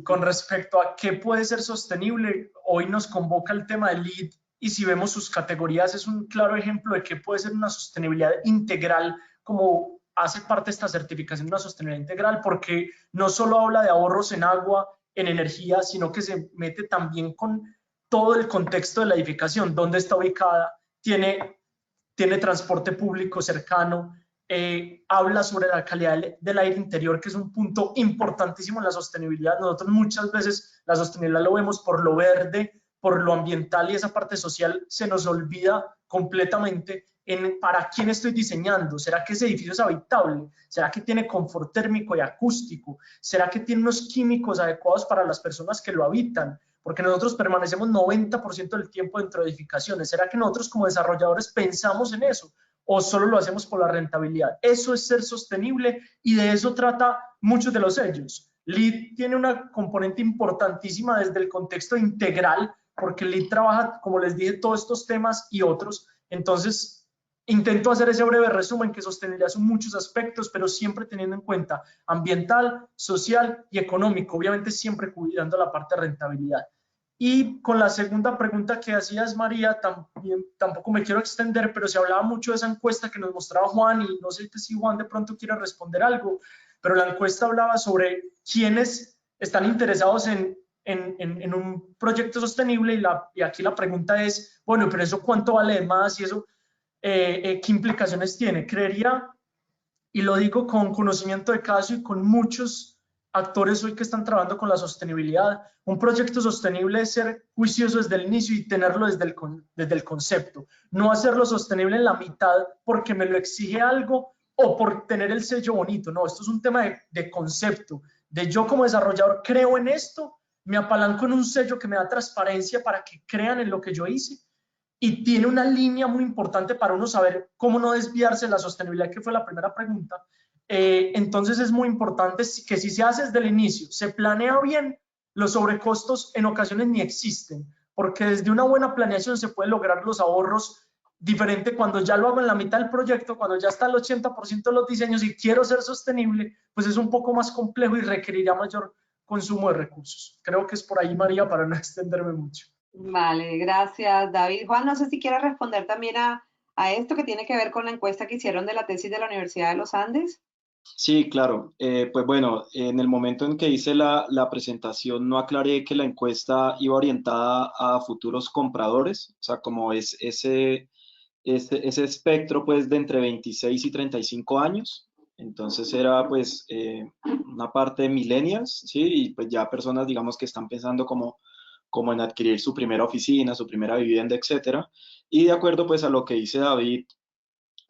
con respecto a qué puede ser sostenible, hoy nos convoca el tema del LEED y si vemos sus categorías es un claro ejemplo de qué puede ser una sostenibilidad integral, como hace parte esta certificación de una sostenibilidad integral, porque no solo habla de ahorros en agua, en energía, sino que se mete también con todo el contexto de la edificación, dónde está ubicada, tiene transporte público cercano, habla sobre la calidad del aire interior, que es un punto importantísimo en la sostenibilidad. Nosotros muchas veces la sostenibilidad lo vemos por lo verde, por lo ambiental, y esa parte social se nos olvida completamente en para quién estoy diseñando. ¿Será que ese edificio es habitable? ¿Será que tiene confort térmico y acústico? ¿Será que tiene unos químicos adecuados para las personas que lo habitan? Porque nosotros permanecemos 90% del tiempo dentro de edificaciones. ¿Será que nosotros como desarrolladores pensamos en eso o solo lo hacemos por la rentabilidad? Eso es ser sostenible y de eso trata muchos de los sellos. LEED tiene una componente importantísima desde el contexto integral, porque LEED trabaja, como les dije, todos estos temas y otros. Entonces, intento hacer ese breve resumen, que sostenibilidad son muchos aspectos, pero siempre teniendo en cuenta ambiental, social y económico, obviamente siempre cuidando la parte de rentabilidad. Y con la segunda pregunta que hacías, María, tampoco me quiero extender, pero se hablaba mucho de esa encuesta que nos mostraba Juan, y no sé si Juan de pronto quiere responder algo, pero la encuesta hablaba sobre quiénes están interesados en un proyecto sostenible, y aquí la pregunta es, bueno, pero eso ¿cuánto vale de más? Y eso, ¿qué implicaciones tiene? Creería, y lo digo con conocimiento de caso y con muchos actores hoy que están trabajando con la sostenibilidad, un proyecto sostenible es ser juicioso desde el inicio y tenerlo desde el concepto, no hacerlo sostenible en la mitad porque me lo exige algo o por tener el sello bonito. No, esto es un tema de concepto, de yo como desarrollador creo en esto, me apalanco en un sello que me da transparencia para que crean en lo que yo hice, y tiene una línea muy importante para uno saber cómo no desviarse de la sostenibilidad, que fue la primera pregunta. Entonces es muy importante que si se hace desde el inicio, se planea bien, los sobrecostos en ocasiones ni existen, porque desde una buena planeación se pueden lograr los ahorros. Diferente cuando ya lo hago en la mitad del proyecto, cuando ya está el 80% de los diseños y quiero ser sostenible, pues es un poco más complejo y requerirá mayor consumo de recursos. Creo que es por ahí, María, para no extenderme mucho. Vale, gracias, David. Juan, no sé si quieres responder también a esto que tiene que ver con la encuesta que hicieron de la tesis de la Universidad de los Andes? Sí, claro. Pues bueno, en el momento en que hice la presentación no aclaré que la encuesta iba orientada a futuros compradores, o sea, como es ese espectro pues de entre 26 y 35 años. Entonces era pues una parte de millennials, ¿sí? Y pues ya personas, digamos, que están pensando como en adquirir su primera oficina, su primera vivienda, etcétera. Y de acuerdo pues a lo que dice David,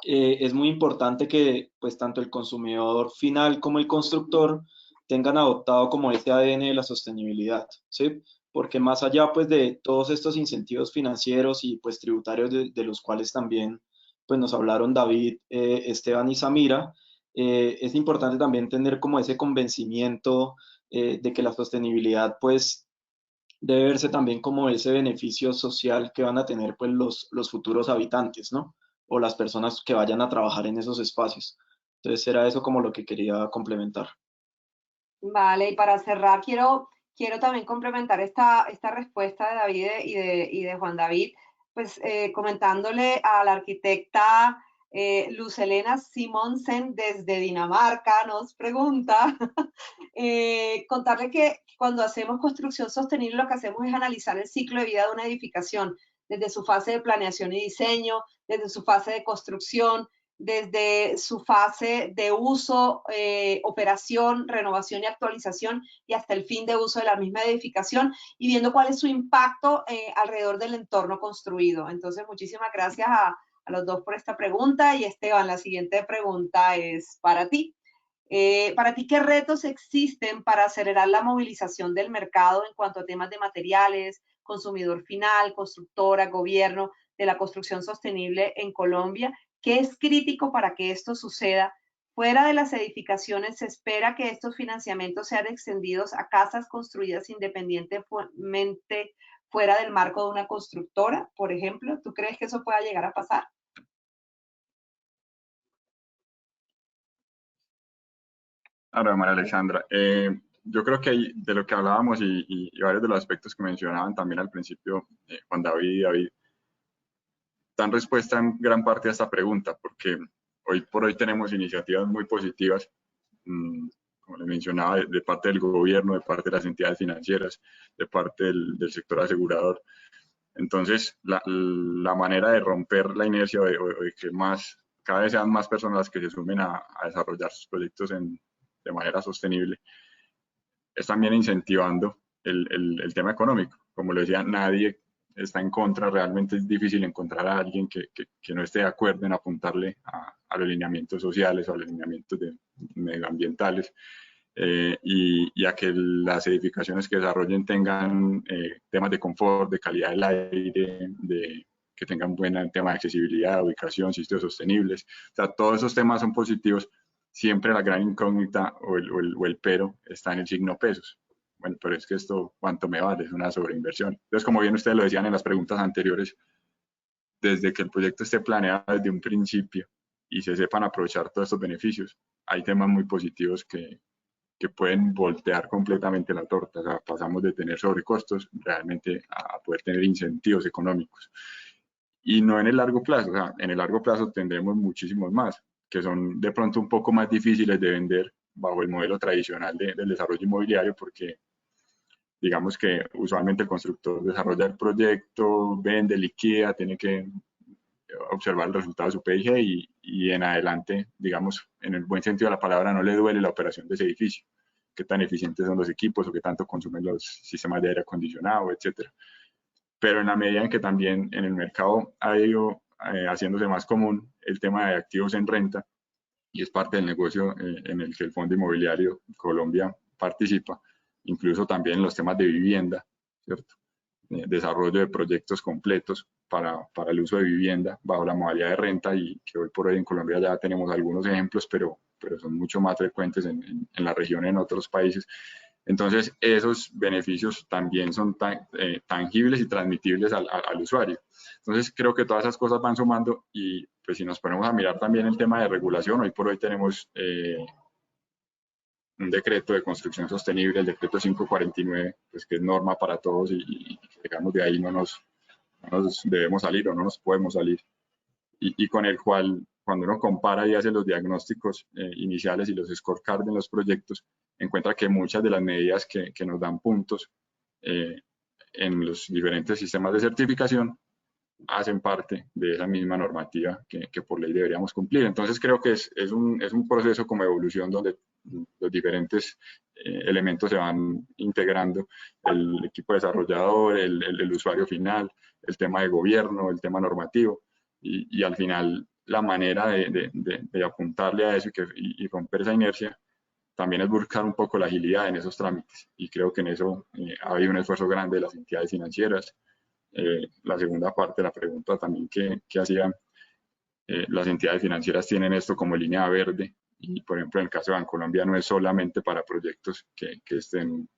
es muy importante que pues tanto el consumidor final como el constructor tengan adoptado como ese ADN de la sostenibilidad, ¿sí? Porque más allá pues de todos estos incentivos financieros y pues tributarios de los cuales también pues nos hablaron David, Esteban y Samira, es importante también tener como ese convencimiento de que la sostenibilidad pues debe verse también como ese beneficio social que van a tener pues los futuros habitantes, ¿no? O las personas que vayan a trabajar en esos espacios. Entonces era eso como lo que quería complementar. Vale, y para cerrar, quiero también complementar esta respuesta de David y de Juan David, pues comentándole a la arquitecta Luz Helena Simonsen desde Dinamarca, nos pregunta, contarle que cuando hacemos construcción sostenible lo que hacemos es analizar el ciclo de vida de una edificación, desde su fase de planeación y diseño, desde su fase de construcción, desde su fase de uso, operación, renovación y actualización y hasta el fin de uso de la misma edificación y viendo cuál es su impacto alrededor del entorno construido. Entonces, muchísimas gracias a los dos por esta pregunta y Esteban, la siguiente pregunta es para ti. Para ti, ¿qué retos existen para acelerar la movilización del mercado en cuanto a temas de materiales, consumidor final, constructora, gobierno, de la construcción sostenible en Colombia? ¿Qué es crítico para que esto suceda? Fuera de las edificaciones, ¿se espera que estos financiamientos sean extendidos a casas construidas independientemente fuera del marco de una constructora, por ejemplo? ¿Tú crees que eso pueda llegar a pasar? Ahora, María Alexandra, yo creo que de lo que hablábamos y varios de los aspectos que mencionaban también al principio, Juan David y David, dan respuesta en gran parte a esta pregunta, porque hoy por hoy tenemos iniciativas muy positivas, como les mencionaba, de parte del gobierno, de parte de las entidades financieras, de parte del sector asegurador. Entonces, la manera de romper la inercia o de que cada vez sean más personas las que se sumen a desarrollar sus proyectos de manera sostenible, es también incentivando el tema económico. Como lo decía, nadie está en contra, realmente es difícil encontrar a alguien que no esté de acuerdo en apuntarle a los lineamientos sociales o a los lineamientos medioambientales y a que las edificaciones que desarrollen tengan temas de confort, de calidad del aire, que tengan un buen tema de accesibilidad, ubicación, sitios sostenibles. O sea, todos esos temas son positivos. Siempre la gran incógnita o el pero está en el signo pesos. Bueno, pero es que esto, ¿cuánto me vale? Es una sobreinversión. Entonces, como bien ustedes lo decían en las preguntas anteriores, desde que el proyecto esté planeado desde un principio y se sepan aprovechar todos estos beneficios, hay temas muy positivos que pueden voltear completamente la torta. O sea, pasamos de tener sobrecostos realmente a poder tener incentivos económicos. Y no en el largo plazo, o sea, en el largo plazo tendremos muchísimos más, que son de pronto un poco más difíciles de vender bajo el modelo tradicional del desarrollo inmobiliario, porque digamos que usualmente el constructor desarrolla el proyecto, vende, liquida, tiene que observar el resultado de su PIG y en adelante, digamos, en el buen sentido de la palabra, no le duele la operación de ese edificio, qué tan eficientes son los equipos o qué tanto consumen los sistemas de aire acondicionado, etcétera. Pero en la medida en que también en el mercado ha ido haciéndose más común el tema de activos en renta, y es parte del negocio en el que el Fondo Inmobiliario Colombia participa, incluso también en los temas de vivienda, ¿cierto? Desarrollo de proyectos completos para el uso de vivienda bajo la modalidad de renta y que hoy por hoy en Colombia ya tenemos algunos ejemplos, pero son mucho más frecuentes en la región, en otros países. Entonces, esos beneficios también son tangibles y transmitibles al usuario. Entonces, creo que todas esas cosas van sumando y pues si nos ponemos a mirar también el tema de regulación, hoy por hoy tenemos un decreto de construcción sostenible, el decreto 549, pues que es norma para todos y digamos de ahí no nos debemos salir o no nos podemos salir. y con el cual, cuando uno compara y hace los diagnósticos iniciales y los scorecards en los proyectos, encuentra que muchas de las medidas que nos dan puntos en los diferentes sistemas de certificación hacen parte de esa misma normativa que por ley deberíamos cumplir. Entonces creo que es un proceso como evolución donde los diferentes elementos se van integrando, el equipo desarrollador, el usuario final, el tema de gobierno, el tema normativo, y al final la manera de apuntarle a eso y romper esa inercia también es buscar un poco la agilidad en esos trámites, y creo que en eso ha habido un esfuerzo grande de las entidades financieras. La segunda parte de la pregunta también que hacían, las entidades financieras tienen esto como línea verde, y por ejemplo en el caso de Bancolombia no es solamente para proyectos que estén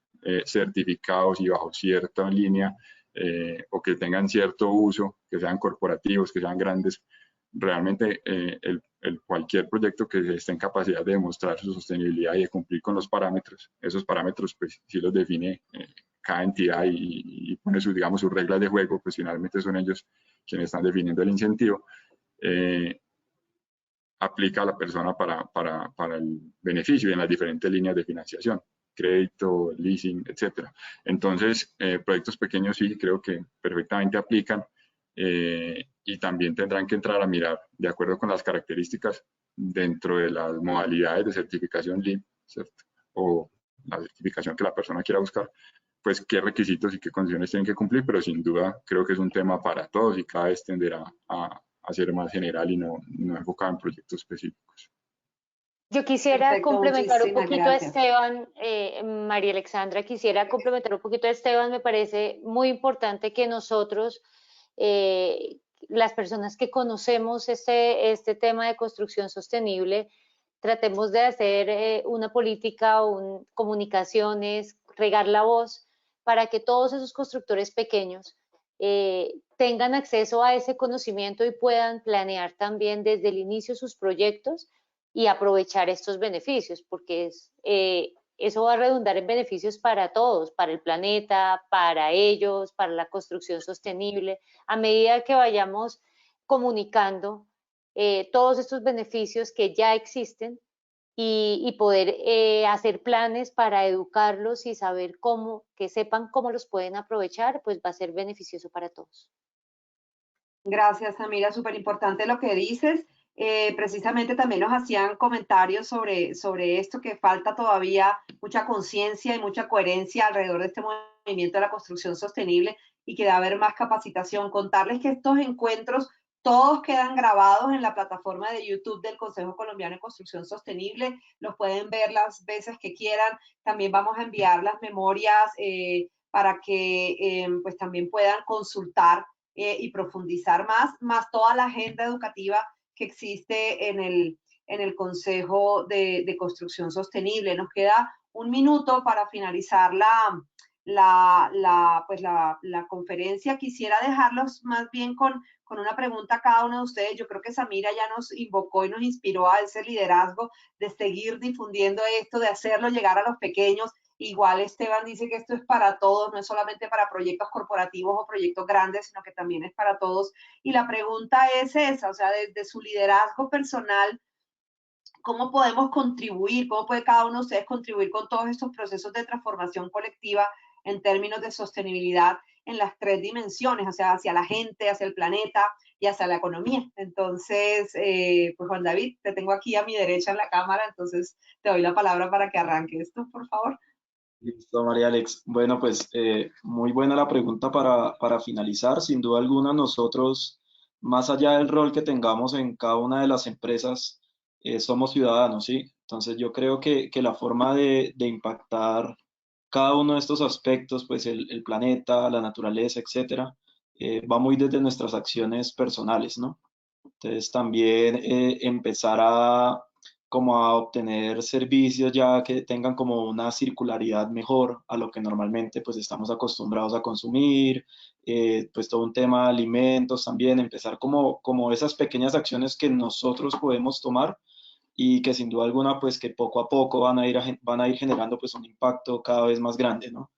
certificados y bajo cierta línea o que tengan cierto uso, que sean corporativos, que sean grandes. Realmente cualquier proyecto que esté en capacidad de demostrar su sostenibilidad y de cumplir con los parámetros, esos parámetros pues sí los define cada entidad y pone digamos, sus reglas de juego, pues finalmente son ellos quienes están definiendo el incentivo. Aplica a la persona para el beneficio y en las diferentes líneas de financiación, crédito, leasing, etc. Entonces, proyectos pequeños sí creo que perfectamente aplican y también tendrán que entrar a mirar, de acuerdo con las características dentro de las modalidades de certificación LEED, ¿cierto? O la certificación que la persona quiera buscar, pues qué requisitos y qué condiciones tienen que cumplir, pero sin duda creo que es un tema para todos y cada vez tenderá a ser más general y no enfocado en proyectos específicos. Yo quisiera Perfecto, complementar un muchísimas poquito a gracias. Esteban, María Alexandra, quisiera complementar un poquito a Esteban. Me parece muy importante que nosotros, las personas que conocemos este tema de construcción sostenible, tratemos de hacer una política o comunicaciones, regar la voz para que todos esos constructores pequeños tengan acceso a ese conocimiento y puedan planear también desde el inicio sus proyectos y aprovechar estos beneficios, porque eso va a redundar en beneficios para todos, para el planeta, para ellos, para la construcción sostenible, a medida que vayamos comunicando todos estos beneficios que ya existen y poder hacer planes para educarlos y saber que sepan cómo los pueden aprovechar, pues va a ser beneficioso para todos. Gracias, Samira, súper importante lo que dices. Precisamente también nos hacían comentarios sobre esto, que falta todavía mucha conciencia y mucha coherencia alrededor de este movimiento de la construcción sostenible y que debe haber más capacitación. Contarles que estos encuentros todos quedan grabados en la plataforma de YouTube del Consejo Colombiano de Construcción Sostenible. Los pueden ver las veces que quieran. También vamos a enviar las memorias para que pues también puedan consultar y profundizar más toda la agenda educativa que existe en el Consejo de Construcción Sostenible. Nos queda un minuto para finalizar la conferencia. Quisiera dejarlos más bien con una pregunta a cada uno de ustedes. Yo creo que Samira ya nos invocó y nos inspiró a ese liderazgo de seguir difundiendo esto, de hacerlo llegar a los pequeños. Igual Esteban dice que esto es para todos, no es solamente para proyectos corporativos o proyectos grandes, sino que también es para todos. Y la pregunta es esa, o sea, desde su liderazgo personal, ¿cómo podemos contribuir? ¿Cómo puede cada uno de ustedes contribuir con todos estos procesos de transformación colectiva en términos de sostenibilidad en las tres dimensiones, o sea, hacia la gente, hacia el planeta y hacia la economía? Entonces, pues Juan David, te tengo aquí a mi derecha en la cámara, entonces te doy la palabra para que arranques tú, por favor. Listo, María Alex. Bueno, pues muy buena la pregunta para finalizar. Sin duda alguna, nosotros, más allá del rol que tengamos en cada una de las empresas, somos ciudadanos, ¿sí? Entonces yo creo que la forma de impactar cada uno de estos aspectos, pues el planeta, la naturaleza, etcétera, va muy desde nuestras acciones personales, ¿no? Entonces también empezar como a obtener servicios ya que tengan como una circularidad mejor a lo que normalmente pues estamos acostumbrados a consumir, pues todo un tema de alimentos también, empezar como esas pequeñas acciones que nosotros podemos tomar y que sin duda alguna pues que poco a poco van a ir generando pues un impacto cada vez más grande, ¿no?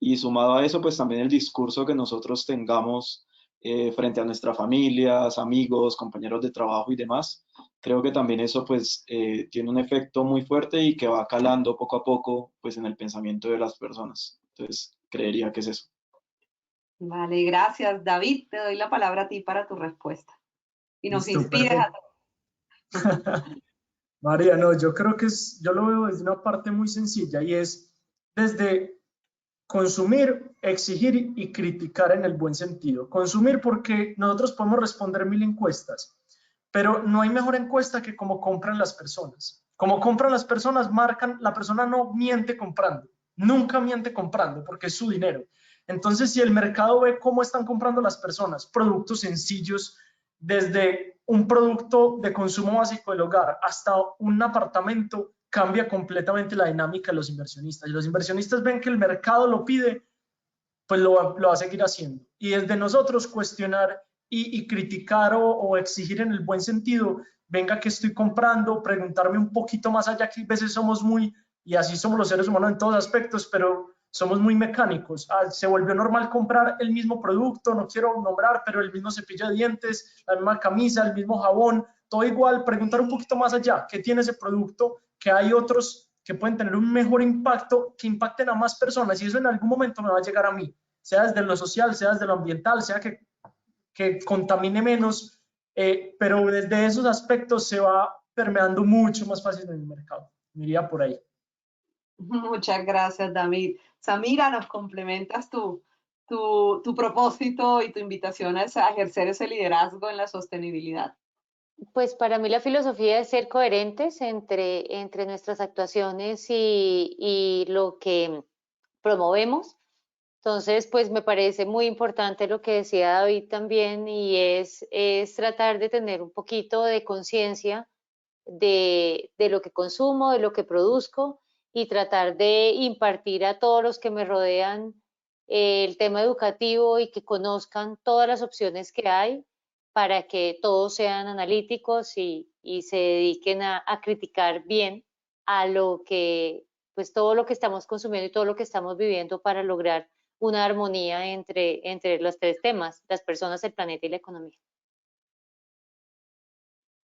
Y sumado a eso pues también el discurso que nosotros tengamos frente a nuestras familias, amigos, compañeros de trabajo y demás. Creo que también eso pues tiene un efecto muy fuerte y que va calando poco a poco pues en el pensamiento de las personas. Entonces, creería que es eso. Vale, gracias. David, te doy la palabra a ti para tu respuesta. Y nos Listo, inspires a todos. María, no, yo creo que yo lo veo desde una parte muy sencilla y es desde consumir, exigir y criticar en el buen sentido. Consumir porque nosotros podemos responder 1000 encuestas, pero no hay mejor encuesta que cómo compran las personas. Como compran las personas, marcan, la persona no miente comprando, nunca miente comprando porque es su dinero. Entonces, si el mercado ve cómo están comprando las personas, productos sencillos, desde un producto de consumo básico del hogar hasta un apartamento, cambia completamente la dinámica de los inversionistas. Y los inversionistas ven que el mercado lo pide, pues lo va a seguir haciendo. Y desde nosotros cuestionar y criticar o exigir en el buen sentido, venga, que estoy comprando, preguntarme un poquito más allá, que a veces somos muy, y así somos los seres humanos en todos aspectos, pero somos muy mecánicos. Se volvió normal comprar el mismo producto, no quiero nombrar, pero el mismo cepillo de dientes, la misma camisa, el mismo jabón, todo igual. Preguntar un poquito más allá, ¿qué tiene ese producto? Que hay otros que pueden tener un mejor impacto, que impacten a más personas, y eso en algún momento me va a llegar a mí, sea desde lo social, sea desde lo ambiental, sea que contamine menos, pero desde esos aspectos se va permeando mucho más fácil en el mercado. Me iría por ahí. Muchas gracias, David. Samira, nos complementas tu propósito y tu invitación a ejercer ese liderazgo en la sostenibilidad. Pues para mí la filosofía es ser coherentes entre nuestras actuaciones y lo que promovemos. Entonces, pues me parece muy importante lo que decía David también, y es tratar de tener un poquito de conciencia de lo que consumo, de lo que produzco, y tratar de impartir a todos los que me rodean el tema educativo y que conozcan todas las opciones que hay para que todos sean analíticos y se dediquen a criticar bien a lo que, pues todo lo que estamos consumiendo y todo lo que estamos viviendo para lograr una armonía entre los tres temas, las personas, el planeta y la economía.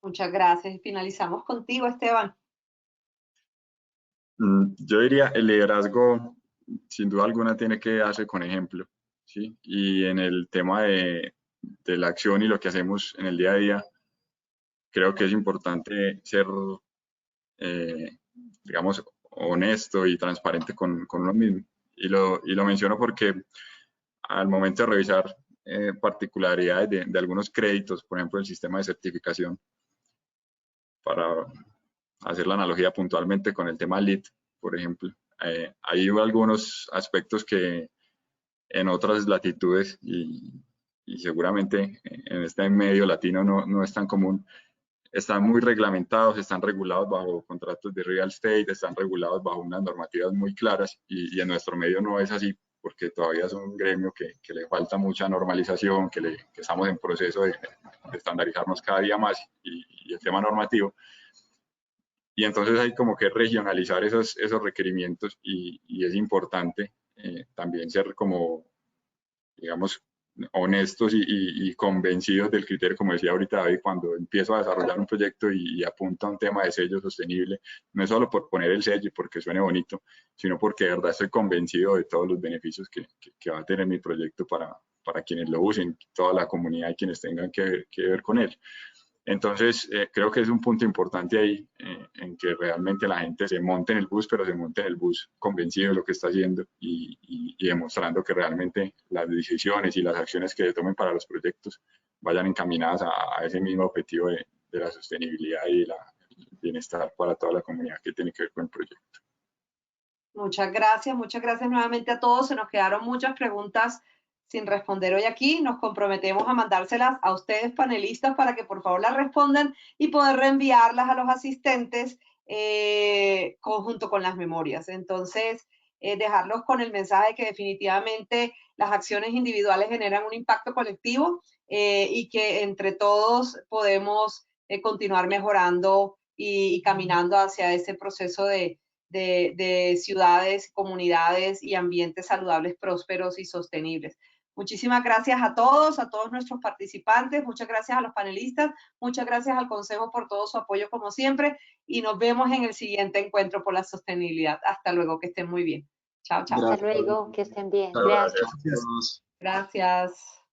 Muchas gracias. Finalizamos contigo, Esteban. Yo diría, el liderazgo, sin duda alguna, tiene que darse con ejemplo, ¿sí? Y en el tema de la acción y lo que hacemos en el día a día, creo que es importante ser, digamos, honesto y transparente con uno mismo. Y lo menciono porque al momento de revisar particularidades de algunos créditos, por ejemplo, el sistema de certificación, para hacer la analogía puntualmente con el tema LEED, por ejemplo, hay algunos aspectos que en otras latitudes y seguramente en este medio latino no es tan común, están muy reglamentados, están regulados bajo contratos de real estate, están regulados bajo unas normativas muy claras, y en nuestro medio no es así, porque todavía es un gremio que le falta mucha normalización, que estamos en proceso de estandarizarnos cada día más, y el tema normativo. Y entonces hay como que regionalizar esos requerimientos, y es importante también ser como, digamos, honestos y convencidos del criterio, como decía ahorita David, cuando empiezo a desarrollar un proyecto y apunto a un tema de sello sostenible, no es solo por poner el sello porque suene bonito, sino porque de verdad estoy convencido de todos los beneficios que va a tener mi proyecto para quienes lo usen, toda la comunidad y quienes tengan que ver con él. Entonces, creo que es un punto importante ahí, en que realmente la gente se monte en el bus, pero se monte en el bus convencido de lo que está haciendo y demostrando que realmente las decisiones y las acciones que se tomen para los proyectos vayan encaminadas a ese mismo objetivo de la sostenibilidad y el bienestar para toda la comunidad que tiene que ver con el proyecto. Muchas gracias nuevamente a todos. Se nos quedaron muchas preguntas sin responder hoy aquí. Nos comprometemos a mandárselas a ustedes, panelistas, para que por favor las respondan y poder reenviarlas a los asistentes junto con las memorias. Entonces, dejarlos con el mensaje de que definitivamente las acciones individuales generan un impacto colectivo y que entre todos podemos continuar mejorando y caminando hacia ese proceso de ciudades, comunidades y ambientes saludables, prósperos y sostenibles. Muchísimas gracias a todos nuestros participantes, muchas gracias a los panelistas, muchas gracias al Consejo por todo su apoyo como siempre y nos vemos en el siguiente encuentro por la sostenibilidad. Hasta luego, que estén muy bien. Chao, chao. Hasta luego, que estén bien. Gracias. Gracias. Gracias.